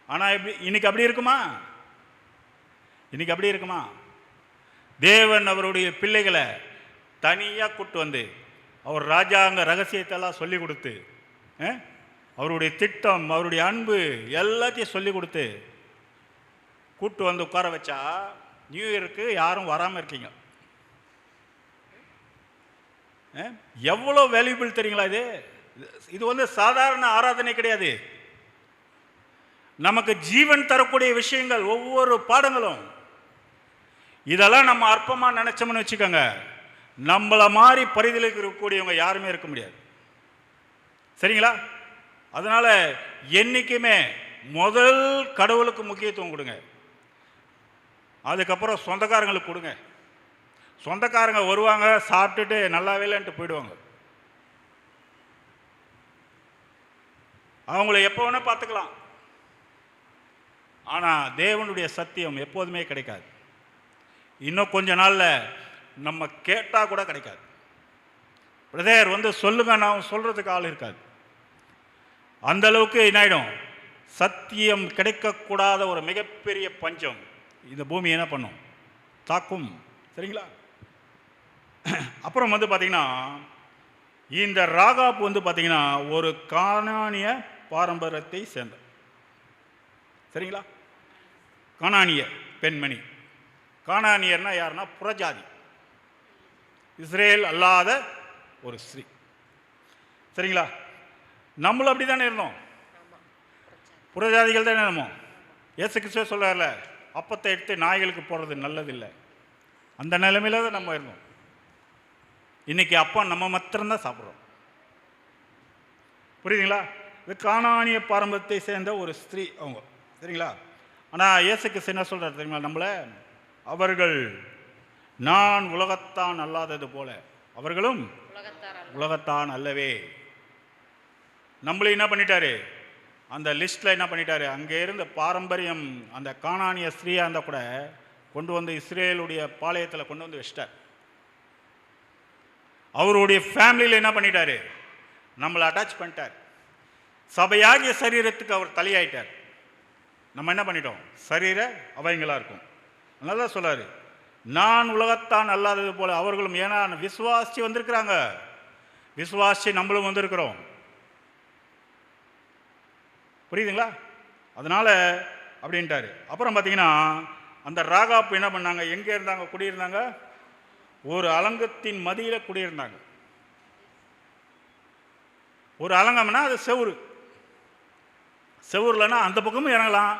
[SPEAKER 3] ஆனால் இன்னைக்கு அப்படி இருக்குமா? இன்னைக்கு அப்படி இருக்குமா? தேவன் அவருடைய பிள்ளைகளை தனியாக கூட்டு வந்து அவர் ராஜாங்க ரகசியத்தெல்லாம் சொல்லி கொடுத்து, அவருடைய திட்டம், அவருடைய அன்பு எல்லாத்தையும் சொல்லி கொடுத்து கூட்டு வந்து உட்கார வச்சா நியூ இயருக்கு யாரும் வராமல் இருக்கீங்க. எவ்வளோ வேல்யூபிள் தெரியுங்களா? இது வந்து சாதாரண ஆராதனை கிடையாது. நமக்கு ஜீவன் தரக்கூடிய விஷயங்கள், ஒவ்வொரு பாடங்களும். இதெல்லாம் நம்ம அற்பமாக நினைச்சோம்னு வச்சுக்கோங்க, நம்மளை மாதிரி பரிதலுக்கு இருக்கக்கூடியவங்க யாருமே இருக்க முடியாது. சரிங்களா? அதனால என்னைக்குமே முதல் கடவுளுக்கு முக்கியத்துவம் கொடுங்க, அதுக்கப்புறம் சொந்தக்காரங்களுக்கு கொடுங்க. சொந்தக்காரங்க வருவாங்க, சாப்பிட்டுட்டு நல்லாவே இல்லைன்ட்டு போயிடுவாங்க. அவங்கள எப்போ வேணா பார்த்துக்கலாம். ஆனால் தேவனுடைய சத்தியம் எப்போதுமே கிடைக்காது. இன்னும் கொஞ்ச நாளில் நம்ம கேட்டால் கூட கிடைக்காது. பிரதர் வந்து சொல்லுங்க, நான் சொல்கிறதுக்கு ஆள் இருக்காது. அந்த அளவுக்கு என்னாயிடும், சத்தியம் கிடைக்கக்கூடாத ஒரு மிகப்பெரிய பஞ்சம் இந்த பூமி என்ன பண்ணும், தாக்கும். சரிங்களா? அப்புறம் வந்து பார்த்திங்கன்னா, இந்த ராகாப் வந்து பார்த்திங்கன்னா ஒரு கானானிய பாரம்பரியத்தை சேர்ந்த, சரிங்களா, கானானிய பெண்மணி. கானானியர்னா யாருன்னா புறஜாதி, இஸ்ரேல் அல்லாத ஒரு ஸ்ரீ. சரிங்களா? நம்மளும் அப்படி தானே இருந்தோம், புறஜாதிகள் தானே இருந்தோம். இயேசு கிறிஸ்துவே சொல்கிறார்ல, அப்பத்தை எடுத்து நாய்களுக்கு போடுறது நல்லதில்லை. அந்த நிலைமையில தான் நம்ம இருந்தோம். இன்னைக்கு அப்பா நம்ம மாத்திரம்தான் சாப்பிட்றோம். புரியுதுங்களா? இது கானானிய பாரம்பரியத்தை சேர்ந்த ஒரு ஸ்திரீ அவங்க. சரிங்களா? ஆனால் இயேசு கிறிஸ்து என்ன சொல்கிறார் தெரியுமா நம்மளை? அவர்கள் நான் உலகத்தான் அல்லாதது போல அவர்களும் உலகத்தான் அல்லவே. நம்மளை என்ன பண்ணிட்டாரு, அந்த லிஸ்ட்டில் என்ன பண்ணிட்டாரு, அங்கே இருந்த பாரம்பரியம் அந்த கானானிய ஸ்திரீயாக இருந்தால் கூட கொண்டு வந்து இஸ்ரேலுடைய பாளையத்தில் கொண்டு வந்து வச்சிட்டார். அவருடைய ஃபேமிலியில் என்ன பண்ணிட்டாரு, நம்மளை அட்டாச் பண்ணிட்டார். சபையாகிய சரீரத்துக்கு அவர் தலையாயிட்டார். நம்ம என்ன பண்ணிட்டோம், சரீர அவயங்களாக இருக்கும். அதனால தான் சொல்றாரு, நான் உலகத்தான் அல்லாதது போல அவர்களும். ஏன்னா விசுவாசி வந்திருக்கிறாங்க, விசுவாசி நம்மளும் வந்திருக்கிறோம். புரியுதுங்களா? அதனால அப்படின்ட்டாரு. அப்புறம் பார்த்தீங்கன்னா அந்த ராகாப் என்ன பண்ணாங்க, எங்கே இருந்தாங்க, குடியிருந்தாங்க, ஒரு அலங்கத்தின் மதியில் குடியிருந்தாங்க. ஒரு அலங்கம்னா அது செவுரு. செவுருலன்னா அந்த பக்கமும் இறங்கலாம்,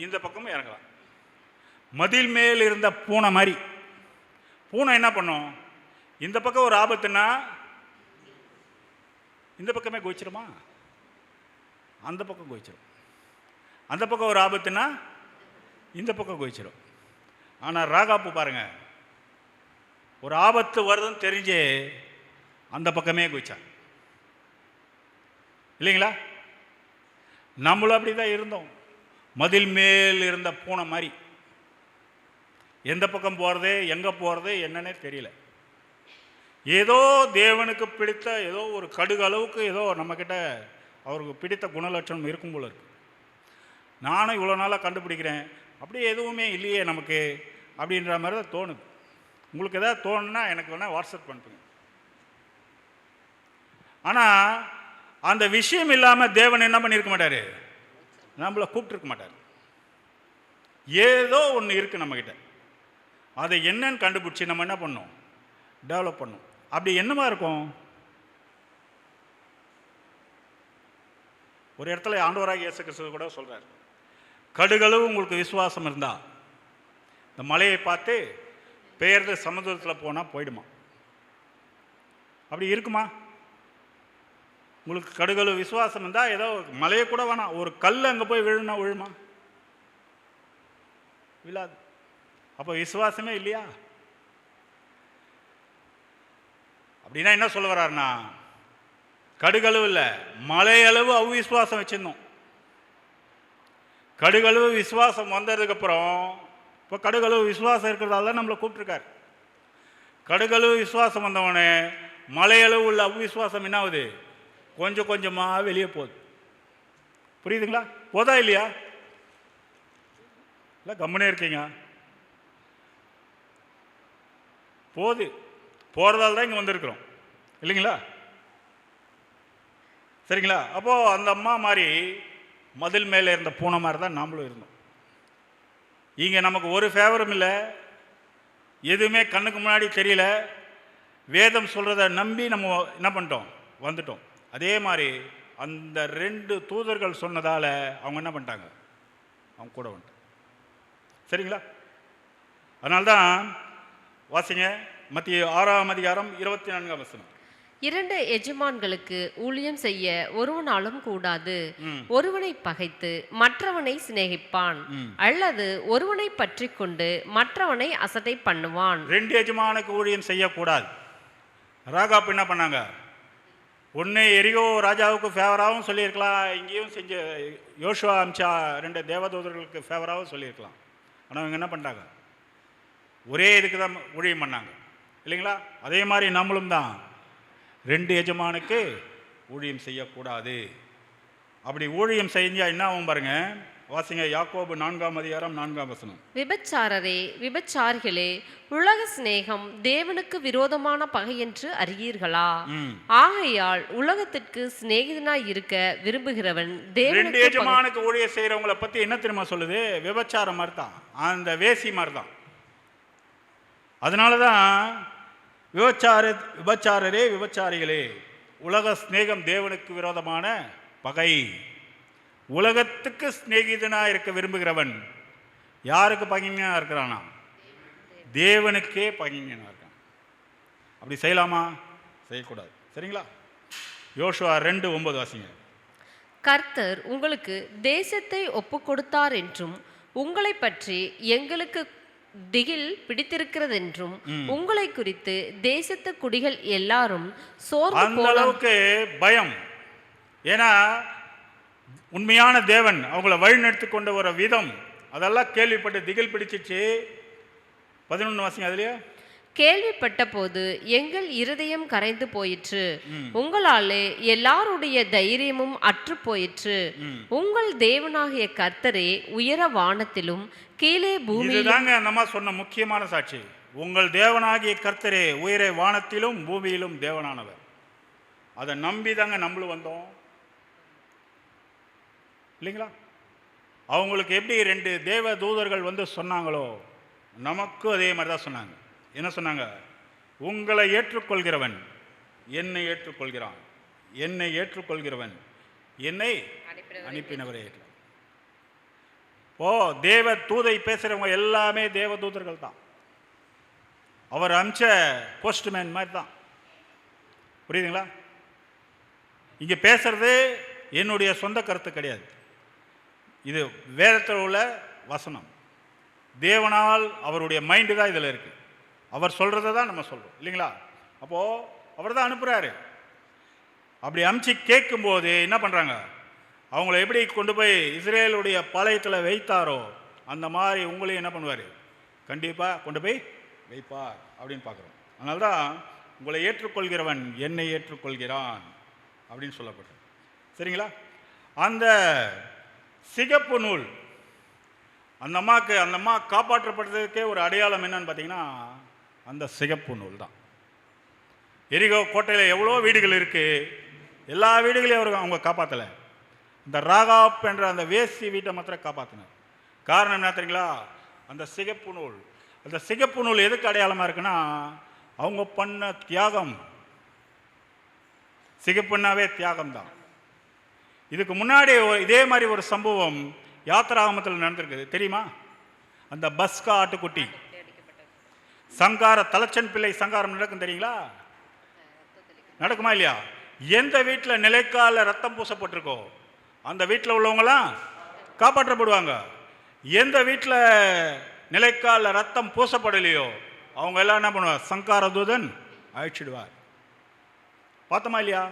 [SPEAKER 3] இந்த பக்கமும் இறங்கலாம். மதில் மேல் இருந்த பூனை மாதிரி. பூனை என்ன பண்ணும், இந்த பக்கம் ஒரு ஆபத்துன்னா இந்த பக்கமே கோச்சிருமா, அந்த பக்கம் கோச்சிரும். அந்த பக்கம் ஒரு ஆபத்துன்னா இந்த பக்கம் கோச்சிரும். ஆனால் ராகாப்பு பாருங்க, ஒரு ஆபத்து வருதுன்னு தெரிஞ்சே அந்த பக்கமே கோச்சான். இல்லைங்களா? நம்மளும் அப்படி தான் இருந்தோம், மதில் மேல் இருந்த பூனை மாதிரி. எந்த பக்கம் போகிறது, எங்கே போகிறது என்னன்னே தெரியல. ஏதோ தேவனுக்கு பிடித்த ஏதோ ஒரு கடுகு அளவுக்கு ஏதோ நம்மக்கிட்ட அவருக்கு பிடித்த குணலட்சணம் இருக்கும் போல இருக்கு. நானும் இவ்வளோ நாளாக கண்டுபிடிக்கிறேன், அப்படி எதுவுமே இல்லையே நமக்கு அப்படின்ற மாதிரி தான் தோணுது. உங்களுக்கு எதாவது தோணுன்னா எனக்கு வேணால் வாட்ஸ்அப் பண்ணுங்க. ஆனால் அந்த விஷயம் இல்லாமல் தேவன் என்ன பண்ணியிருக்க மாட்டார், நம்மளை கூப்பிட்டுருக்க மாட்டார். ஏதோ ஒன்று இருக்குது நம்மக்கிட்ட, அதை என்னன்னு கண்டுபிடிச்சி நம்ம என்ன பண்ணோம், டெவலப் பண்ணோம். அப்படி என்னமா இருக்கும்? ஒரு இடத்துல ஆண்டவராகிய இயேசு கிறிஸ்து கூட சொல்கிறார், கடுகளவு உங்களுக்கு விசுவாசம் இருந்தா இந்த மலையை பார்த்து பெயர்ந்து சமுதிரத்தில் போனால் போயிடுமா? அப்படி இருக்குமா? உங்களுக்கு கடுகளவு விசுவாசம் இருந்தால் ஏதோ மலையை கூட வேணாம், ஒரு கல் அங்கே போய் விழுனா விழுமா? விழாது. அப்போ விசுவாசமே இல்லையா? அப்படின்னா என்ன சொல்ல வர்றாருன்னா, கடுகளவு இல்லை, மலையளவு அவ்விசுவாசம் வச்சிருந்தோம். கடுகளவு விசுவாசம் வந்ததுக்கப்புறம் இப்போ கடுகளவு விசுவாசம் இருக்கிறதால தான் நம்மளை கூப்பிட்ருக்காரு. கடுகளவு விசுவாசம் வந்தவனே மலையளவு உள்ள அவ்விசுவாசம் என்ன ஆகுது? கொஞ்சம் கொஞ்சமாக வெளியே போகுது. புரியுதுங்களா? போதா இல்லையா? இல்லை கம்முனே இருக்கீங்க. போகுது. போகிறதால தான் இங்கே வந்திருக்கிறோம் இல்லைங்களா? சரிங்களா? அப்போது அந்த அம்மா மாதிரி மதில் மேலே இருந்த பூனை மாதிரி தான் நாமளும் இருந்தோம். இங்கே நமக்கு ஒரு ஃபேவரும் இல்லை, எதுவுமே கண்ணுக்கு முன்னாடி தெரியல. வேதம் சொல்கிறத நம்பி நம்ம என்ன பண்ணிட்டோம்? வந்துட்டோம். அதே மாதிரி அந்த 2 தூதர்கள் சொன்னதால் அவங்க என்ன பண்ணிட்டாங்க? அவங்க கூட வந்துட்டாங்க. சரிங்களா? அதனால்தான் வாசிங்க மத்திய 6ஆம் அதிகாரம் 24ஆம் வசனம்.
[SPEAKER 2] 2 எஜமான்களுக்கு ஊழியம் செய்ய ஒருவனாலும் கூடாது. ஒருவனை பகைத்து மற்றவனை சிநேகிப்பான், அல்லது ஒருவனை பற்றி கொண்டு மற்றவனை அசட்டை பண்ணுவான்.
[SPEAKER 3] 2 எஜமானுக்கு ஊழியம் செய்யக்கூடாது. ராகாப் என்ன பண்ணாங்க? ஒன்று எரிகோ ராஜாவுக்கு ஃபேவராகவும் சொல்லியிருக்கலாம், இங்கேயும் செஞ்ச யோசுவா அம்சா 2 தேவதூதர்களுக்கு ஃபேவராகவும் சொல்லியிருக்கலாம். ஆனால் அவங்க என்ன பண்ணிட்டாங்க? ஒரே இதுக்கு தான் ஊழியம் பண்ணாங்க இல்லைங்களா? அதே மாதிரி நம்மளும் தான் 2 எஜமானுக்கு ஊழியம் செய்யக்கூடாது. அப்படி ஊழியம் செஞ்சால் என்ன ஆகும் பாருங்க. வாசிங்க யாக்கோபு 4ஆம் அதிகாரம் 4ஆம் வசனம்.
[SPEAKER 2] விபச்சாரரே, விபச்சாரிகளே, உலக சிநேகம் தேவனுக்கு விரோதமான பகை என்று அறியீர்களா? ஆகையால் உலகத்திற்கு சிநேகிதனாய் இருக்க விரும்புகிறவன்
[SPEAKER 3] 2 எஜமானுக்கு ஊழியம் செய்யறவங்களை பத்தி என்ன தெரியுமா சொல்லுது? விபச்சாரம் மாதிரி தான், அந்த வேசி மாதிரி தான். அதனாலதான் விபச்சாரரே, விபச்சாரிகளே, உலக சிநேகம் தேவனுக்கு விரோதமான பகை. உலகத்துக்கு சிநேகிதனா இருக்க விரும்புகிறவன் யாருக்கு பகைஞனா இருக்கிறானா? தேவனுக்கே பகைஞனா இருக்கான். அப்படி செய்யலாமா? செய்யக்கூடாது. சரிங்களா? யோசுவா 2:9 வாசிங்க.
[SPEAKER 2] கர்த்தர் உங்களுக்கு தேசத்தை ஒப்பு கொடுத்தார் என்றும் உங்களை பற்றி எங்களுக்கு திகில் பிடித்திருக்கிறதென்றும் உங்களை குறித்து தேசத்து குடிகள் எல்லாரும் சோர்ந்து
[SPEAKER 3] அந்த அளவுக்கு பயம். ஏன்னா உண்மையான தேவன் அவங்கள வழி நடத்தி கொண்ட ஒரு விதம் அதெல்லாம் கேள்விப்பட்டு திகில் பிடிச்சிச்சு. 11 வாசிங்க. அதுலயே
[SPEAKER 2] கேள்விப்பட்ட போது எங்கள் இருதயம் கரைந்து போயிற்று, உங்களாலே எல்லாருடைய தைரியமும் அற்று போயிற்று. உங்கள் தேவனாகிய கர்த்தரே உயர வானத்திலும் கீழே பூமியிலும்.
[SPEAKER 3] தாங்க நம்ம சொன்ன முக்கியமான சாட்சி. உங்கள் தேவனாகிய கர்த்தரே உயர வானத்திலும் பூமியிலும் தேவனானவர். அதை நம்பி தாங்க நம்மளும் வந்தோம் இல்லைங்களா? அவங்களுக்கு எப்படி 2 தேவ தூதர்கள் வந்து சொன்னாங்களோ நமக்கும் அதே மாதிரி தான் சொன்னாங்க. என்ன சொன்னாங்க? உங்களை ஏற்றுக்கொள்கிறவன் என்னை ஏற்றுக்கொள்கிறான், என்னை ஏற்றுக்கொள்கிறவன் என்னை அனுப்பினவரை ஏற்று. ஓ, தேவ தூதை பேசுகிறவங்க எல்லாமே தேவ தூதர்கள் தான். அவர் அமிச்ச போஸ்ட்மேன் மாதிரி தான். புரியுதுங்களா? இங்கே பேசுறது என்னுடைய சொந்த கருத்து கிடையாது. இது வேதத்தில் உள்ள வசனம். தேவனால் அவருடைய மைண்டு தான் இதில் இருக்குது. அவர் சொல்கிறத தான் நம்ம சொல்கிறோம் இல்லைங்களா? அப்போது அவர் தான் அனுப்புகிறாரு. அப்படி அமுச்சு கேட்கும்போது என்ன பண்ணுறாங்க? அவங்கள எப்படி கொண்டு போய் இஸ்ரேலுடைய பாளையத்தில் வைத்தாரோ அந்த மாதிரி உங்களையும் என்ன பண்ணுவார்? கண்டிப்பாக கொண்டு போய் வைப்பார் அப்படின்னு பார்க்குறோம். அதனால தான் உங்களை ஏற்றுக்கொள்கிறவன் என்னை ஏற்றுக்கொள்கிறான் அப்படின்னு சொல்லப்பட்டது. சரிங்களா? அந்த சிகப்பு நூல் அந்த அம்மா காப்பாற்றப்பட்டதுக்கே ஒரு அடையாளம் என்னன்னு பார்த்தீங்கன்னா அந்த சிகப்பு நூல் தான். எரிகோ கோட்டையில் எவ்வளோ வீடுகள் இருக்குது, எல்லா வீடுகளையும் அவங்க காப்பாற்றலை. இந்த ராகாப் என்ற அந்த வேசி வீட்டை மாத்திரம் காப்பாற்றினார். காரணம் என்ன தெரியுங்களா? அந்த சிகப்பு நூல். அந்த சிகப்பு நூல் எதுக்கு அடையாளமாக இருக்குன்னா அவங்க பண்ண தியாகம். சிகப்புன்னாவே தியாகம் தான். இதுக்கு முன்னாடி இதே மாதிரி ஒரு சம்பவம் யாத்திராகமத்தில் நடந்திருக்குது தெரியுமா? அந்த பஸ்கா ஆட்டுக்குட்டி சங்கார தலச்சன் பிள்ளை சங்காரம் நடக்கும் தெரியுங்களா? நடக்குமா இல்லையா? எந்த வீட்டில் நிலைக்கால ரத்தம் பூசப்பட்டிருக்கோ அந்த வீட்டில் உள்ளவங்களாம் காப்பாற்றப்படுவாங்க. எந்த வீட்டில் நிலைக்கால ரத்தம் பூசப்படலையோ அவங்க எல்லாம் என்ன பண்ணுவார்? சங்கார தூதன் அழிச்சிடுவார். பார்த்தோமா இல்லையா?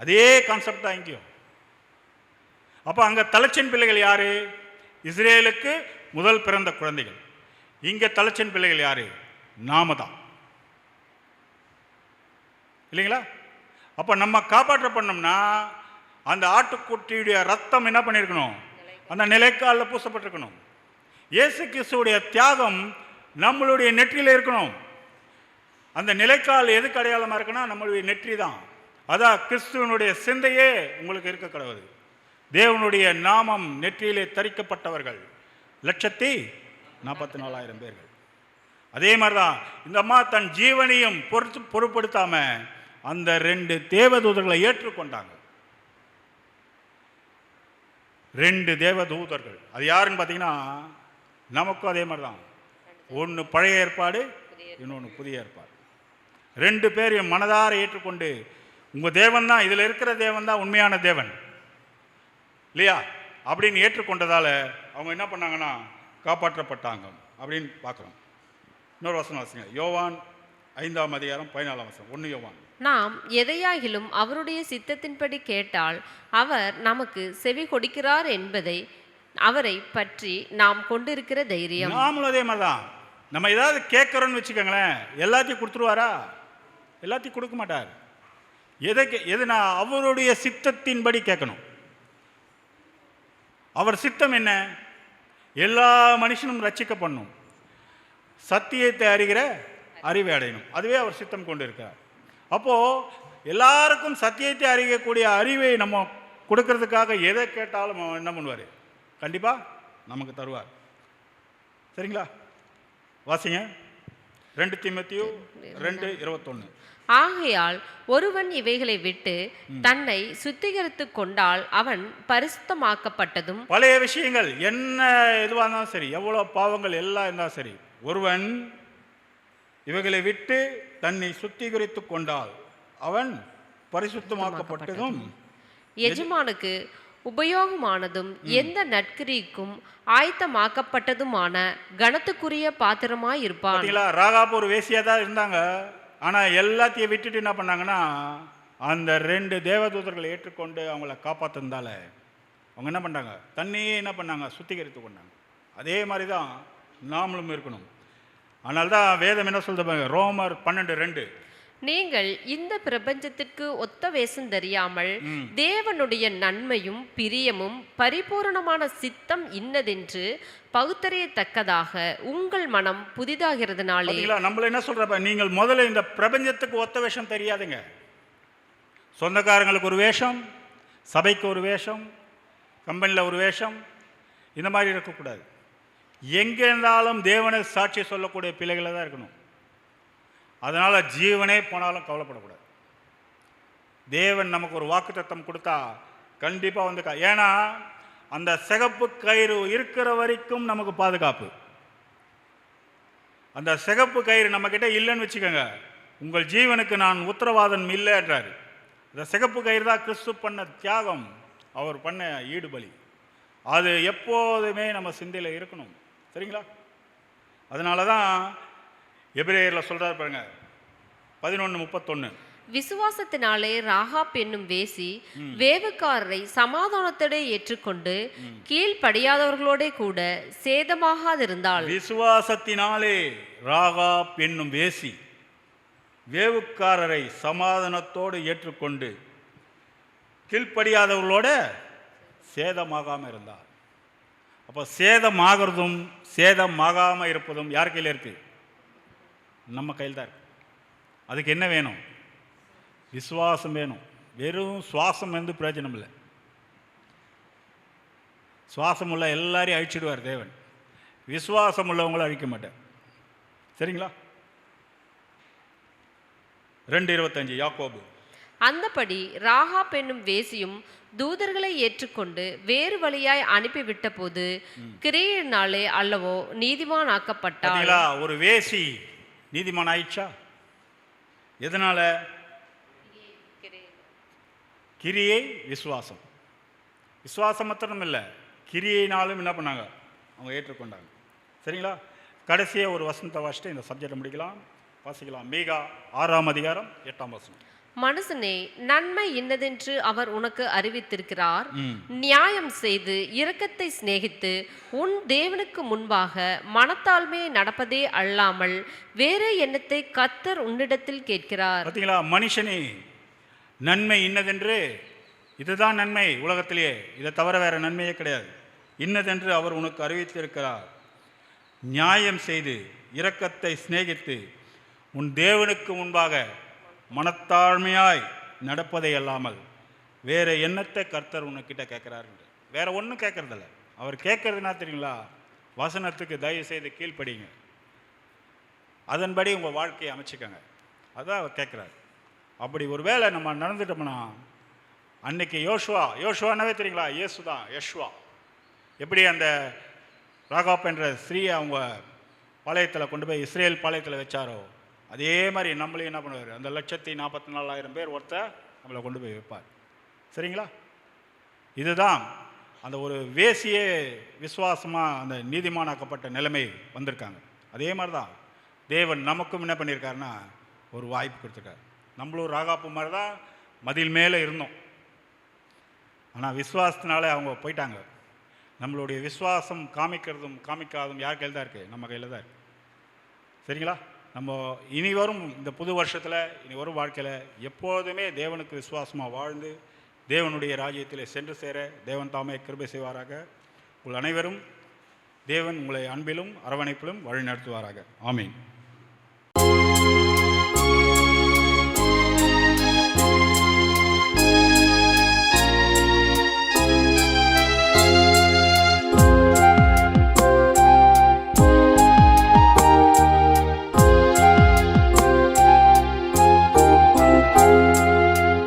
[SPEAKER 3] அதே கான்செப்ட் தான் இங்கேயும். அப்போ அங்கே தலைச்சின் பிள்ளைகள் யாரு? இஸ்ரேலுக்கு முதல் பிறந்த குழந்தைகள். இங்கே தலைச்சன் பிள்ளைகள் யாரு? நாம தான், இல்லைங்களா? அப்போ நம்ம காப்பாற்றப்படணும்னா அந்த ஆட்டுக்குட்டியுடைய ரத்தம் என்ன பண்ணியிருக்கணும்? அந்த நிலைக்காலில் பூசப்பட்டிருக்கணும். இயேசு கிறிஸ்துவுடைய தியாகம் நம்மளுடைய நெற்றியில் இருக்கணும். அந்த நிலைக்கால் எதுக்கு அடையாளமாக இருக்குன்னா நம்மளுடைய நெற்றி தான். அதான் கிறிஸ்துவனுடைய சிந்தையே உங்களுக்கு இருக்க கடவுது. தேவனுடைய நாமம் நெற்றியிலே தரிக்கப்பட்டவர்கள் 1,44,000 பேர்கள். அதே மாதிரி தான் இந்த அம்மா தன் ஜீவனையும் பொருட்படுத்தாம அந்த 2 தேவதூதர்களை ஏற்றுக்கொண்டாங்க. 2 தேவதூதர்கள். அது யாருன்னு பார்த்தீங்கன்னா நமக்கும் அதே மாதிரி தான். ஒன்று பழைய ஏற்பாடு, இன்னொன்று புதிய ஏற்பாடு. 2 பேரையும் மனதார ஏற்றுக்கொண்டு உங்கள் தேவன் தான், இதில் இருக்கிற தேவன் தான் உண்மையான தேவன் இல்லையா அப்படின்னு ஏற்றுக்கொண்டதால் அவங்க என்ன பண்ணாங்கன்னா காப்பாற்றப்பட்டாங்க அப்படின்னு பார்க்குறோம். இன்னொரு வசனம் வாசிங்க. யோவான் 5ஆம் அதிகாரம் 14ஆம் வசனம். 1 யோவான்.
[SPEAKER 2] நாம் எதையாகிலும் அவருடைய சித்தத்தின்படி கேட்டால் அவர் நமக்கு செவி கொடுக்கிறார் என்பதை அவரை பற்றி நாம் கொண்டிருக்கிற தைரியம்.
[SPEAKER 3] நாமளும் அதே மாதிரி தான். நம்ம ஏதாவது கேட்குறோன்னு வச்சுக்கோங்களேன், எல்லாத்தையும் கொடுத்துருவாரா? எல்லாத்தையும் கொடுக்க மாட்டார். எதுனா அவருடைய சித்தத்தின்படி கேட்கணும். அவர் சித்தம் என்ன? எல்லா மனுஷனும் ரட்சிக்கப்படணும், சத்தியத்தை அறிகிற அறிவை அடையணும். அதுவே அவர் சித்தம் கொண்டு இருக்கிறார். அப்போது எல்லாருக்கும் சத்தியத்தை அறியக்கூடிய அறிவை நம்ம கொடுக்கறதுக்காக எதை கேட்டாலும் என்ன பண்ணுவார்? கண்டிப்பாக நமக்கு தருவார். சரிங்களா? வாசிங்க 2 தீமோத்தேயு 2:21.
[SPEAKER 2] ஆகையால் ஒருவன் இவைகளை விட்டு தன்னை சுத்திகரித்து கொண்டால் அவன் பரிசுத்தமாக்கப்பட்டதும்.
[SPEAKER 3] பழைய விஷயங்கள் என்ன எதுவாக இருந்தாலும் சரி, எவ்வளோ பாவங்கள் எல்லாம் இருந்தாலும் சரி, ஒருவன் இவைகளை விட்டு தன்னை சுத்திகரித்து கொண்டால் அவன் பரிசுத்தமாக்கப்பட்டதும்
[SPEAKER 2] எஜமானுக்கு உபயோகமானதும் எந்த நற்கிரிக்கும் ஆயத்தமாக்கப்பட்டதுமான கனத்துக்குரிய பாத்திரமாய் இருப்பான்.
[SPEAKER 3] ராகாப் ஒரு வேசியாக தான் இருந்தாங்க. ஆனால் எல்லாத்தையும் விட்டுட்டு என்ன பண்ணாங்கன்னா அந்த 2 தேவதூதர்களை ஏற்றுக்கொண்டு அவங்கள காப்பாற்றிருந்தால அவங்க என்ன பண்ணாங்க? தண்ணியே என்ன பண்ணாங்க? சுத்திகரித்து கொண்டாங்க. அதே மாதிரி தான் நாமளும் இருக்கணும். அதனால தான் வேதம் என்ன சொல்லுது? ரோமர் 12:2.
[SPEAKER 2] நீங்கள் இந்த பிரபஞ்சத்திற்கு ஒத்த வேஷம் தெரியாமல் தேவனுடைய நன்மையும் பிரியமும் பரிபூரணமான சித்தம் இன்னதென்று பகுத்தறியத்தக்கதாக உங்கள் மனம் புதிதாகிறதுனாலே.
[SPEAKER 3] நம்மள என்ன சொல்றப்ப, நீங்கள் முதல்ல இந்த பிரபஞ்சத்துக்கு ஒத்த வேஷம் தெரியாதுங்க. சொந்தக்காரங்களுக்கு ஒரு வேஷம், சபைக்கு ஒரு வேஷம், கம்பெனியில் ஒரு வேஷம், இந்த மாதிரி இருக்கக்கூடாது. எங்கே இருந்தாலும் தேவனை சாட்சி சொல்லக்கூடிய பிள்ளைகளை தான் இருக்கணும். அதனால் ஜீவனே போனாலும் கவலைப்படக்கூடாது. தேவன் நமக்கு ஒரு வாக்குத்தத்தம் கொடுத்தா கண்டிப்பாக வந்து, ஏன்னா அந்த சிகப்பு கயிறு இருக்கிற வரைக்கும் நமக்கு பாதுகாப்பு. அந்த சிகப்பு கயிறு நம்மக்கிட்ட இல்லைன்னு வச்சுக்கோங்க, உங்கள் ஜீவனுக்கு நான் உத்தரவாதம் இல்லைன்றார். இந்த சிகப்பு கயிறு தான் கிறிஸ்து பண்ண தியாகம், அவர் பண்ண ஈடுபலி. அது எப்போதுமே நம்ம சிந்தையில் இருக்கணும். சரிங்களா? அதனால தான் எபிரேயரில் சொல்கிறார் பாருங்க 11:31.
[SPEAKER 2] விசுவாசத்தினாலே ராகாப் என்னும் வேசி வேவுக்காரரை சமாதானத்தோடு ஏற்றுக்கொண்டு கீழ்ப்படியாதவர்களோட கூட சேதமாகாதிருந்தாள்.
[SPEAKER 3] விசுவாசத்தினாலே ராகாப் என்னும் வேசி வேவுக்காரரை சமாதானத்தோடு ஏற்றுக்கொண்டு கீழ்ப்படியாதவர்களோட சேதமாகாமல் இருந்தார். அப்போ சேதமாகிறதும் சேதமாகாமல் இருப்பதும் யார் கையில் இருக்கு? நம்ம கையில் தான் இருக்கு. அதுக்கு என்ன வேணும்? விசுவாசம் வேணும். வெறும் சுவாசம் வந்து பிரயோஜனம் இல்லை. சுவாசம் உள்ள எல்லாரையும் அழிச்சிடுவார் தேவன், விசுவாசம் உள்ளவங்களும் அழிக்க மாட்டார். சரிங்களா? 2:25 யாக்கோபு.
[SPEAKER 2] அந்தபடி ராகாப் என்னும் வேசியும் தூதர்களை ஏற்றுக்கொண்டு வேறு வழியாய் அனுப்பிவிட்ட போது கிரியையினாலே அல்லவோ நீதிமான் ஆக்கப்பட்டாள்.
[SPEAKER 3] ஒரு வேசி நீதிமான் ஆயிடுச்சா? எதனால? கிரியை, விசுவாசம். விசுவாசம் மாத்திரம் இல்லை, கிரியைனாலும் என்ன பண்ணாங்க? அவங்க ஏற்றுக்கொண்டாங்க. சரிங்களா? கடைசியாக ஒரு வசனத்தை வாசிட்டு இந்த சப்ஜெக்டை முடிக்கலாம். வாசிக்கலாம். மீகா 6ஆம் அதிகாரம் 8ஆம் வசனம்.
[SPEAKER 2] மனுஷனே, நன்மை இன்னதென்று அவர் உனக்கு அறிவித்திருக்கிறார். நியாயம் செய்து இரக்கத்தை சிநேகித்து உன் தேவனுக்கு முன்பாக மனத்தாழ்மையை நடப்பதே அல்லாமல் வேறு எண்ணத்தை கர்த்தர் உன்னிடத்தில் கேட்கிறார்.
[SPEAKER 3] பார்த்தீங்களா? மனுஷனே, நன்மை இன்னதென்று, இதுதான் நன்மை உலகத்திலேயே, இதை தவிர வேற நன்மையே கிடையாது. இன்னதென்று அவர் உனக்கு அறிவித்திருக்கிறார். நியாயம் செய்து இரக்கத்தை சிநேகித்து உன் தேவனுக்கு முன்பாக மனத்தாழ்மையாய் நடப்பதை அல்லாமல் வேற எண்ணத்தை கர்த்தர் உனக்கிட்ட கேட்குறாரு. வேற ஒன்றும் கேட்கறதில்ல. அவர் கேட்கறதுனா தெரியுங்களா? வசனத்துக்கு தயவு செய்து கீழ்ப்படிங்க, அதன்படி உங்கள் வாழ்க்கையை அமைச்சிக்கங்க. அதான் அவர் கேட்குறாரு. அப்படி ஒரு வேளை நம்ம நடந்துட்டோம்னா, அன்னைக்கு யோசுவானாவே தெரியுங்களா? இயேசு தான் யெஷுவா. எப்படி அந்த ராகாப் என்ற ஸ்திரீயை அவங்க பாளையத்தில் கொண்டு போய் இஸ்ரேல் பாளையத்தில் வச்சாரோ, அதே மாதிரி நம்மளையும் என்ன பண்ணுவார்? அந்த 144,000 பேர் ஒருத்தர் நம்மளை கொண்டு போய் வைப்பார். சரிங்களா? இதுதான் அந்த ஒரு வேசியே விசுவாசமாக அந்த நீதிமானாக்கப்பட்ட நிலைமை வந்திருக்காங்க. அதே மாதிரி தான் தேவன் நமக்கும் என்ன பண்ணியிருக்காருன்னா ஒரு வாய்ப்பு கொடுத்துருக்காரு. நம்மளும் ராகாப்பு மாதிரி தான் மதில் மேலே இருந்தோம். ஆனால் விசுவாசத்தினால அவங்க போயிட்டாங்க. நம்மளுடைய விசுவாசம் காமிக்கிறதும் காமிக்காததும் யார் கையில் தான் இருக்குது? நம்ம கையில் தான் இருக்குது. சரிங்களா? நம்ம இனி வரும் இந்த புது வருஷத்தில், இனி வரும் வாழ்க்கையில் எப்போதுமே தேவனுக்கு விசுவாசமாக வாழ்ந்து தேவனுடைய ராஜ்யத்தில் சென்று சேர தேவன் தாமே கிருபை செய்வாராக. உங்கள் அனைவரும் தேவன் உங்களை அன்பிலும் அரவணைப்பிலும் வழி நடத்துவாராக. ஆமீன்.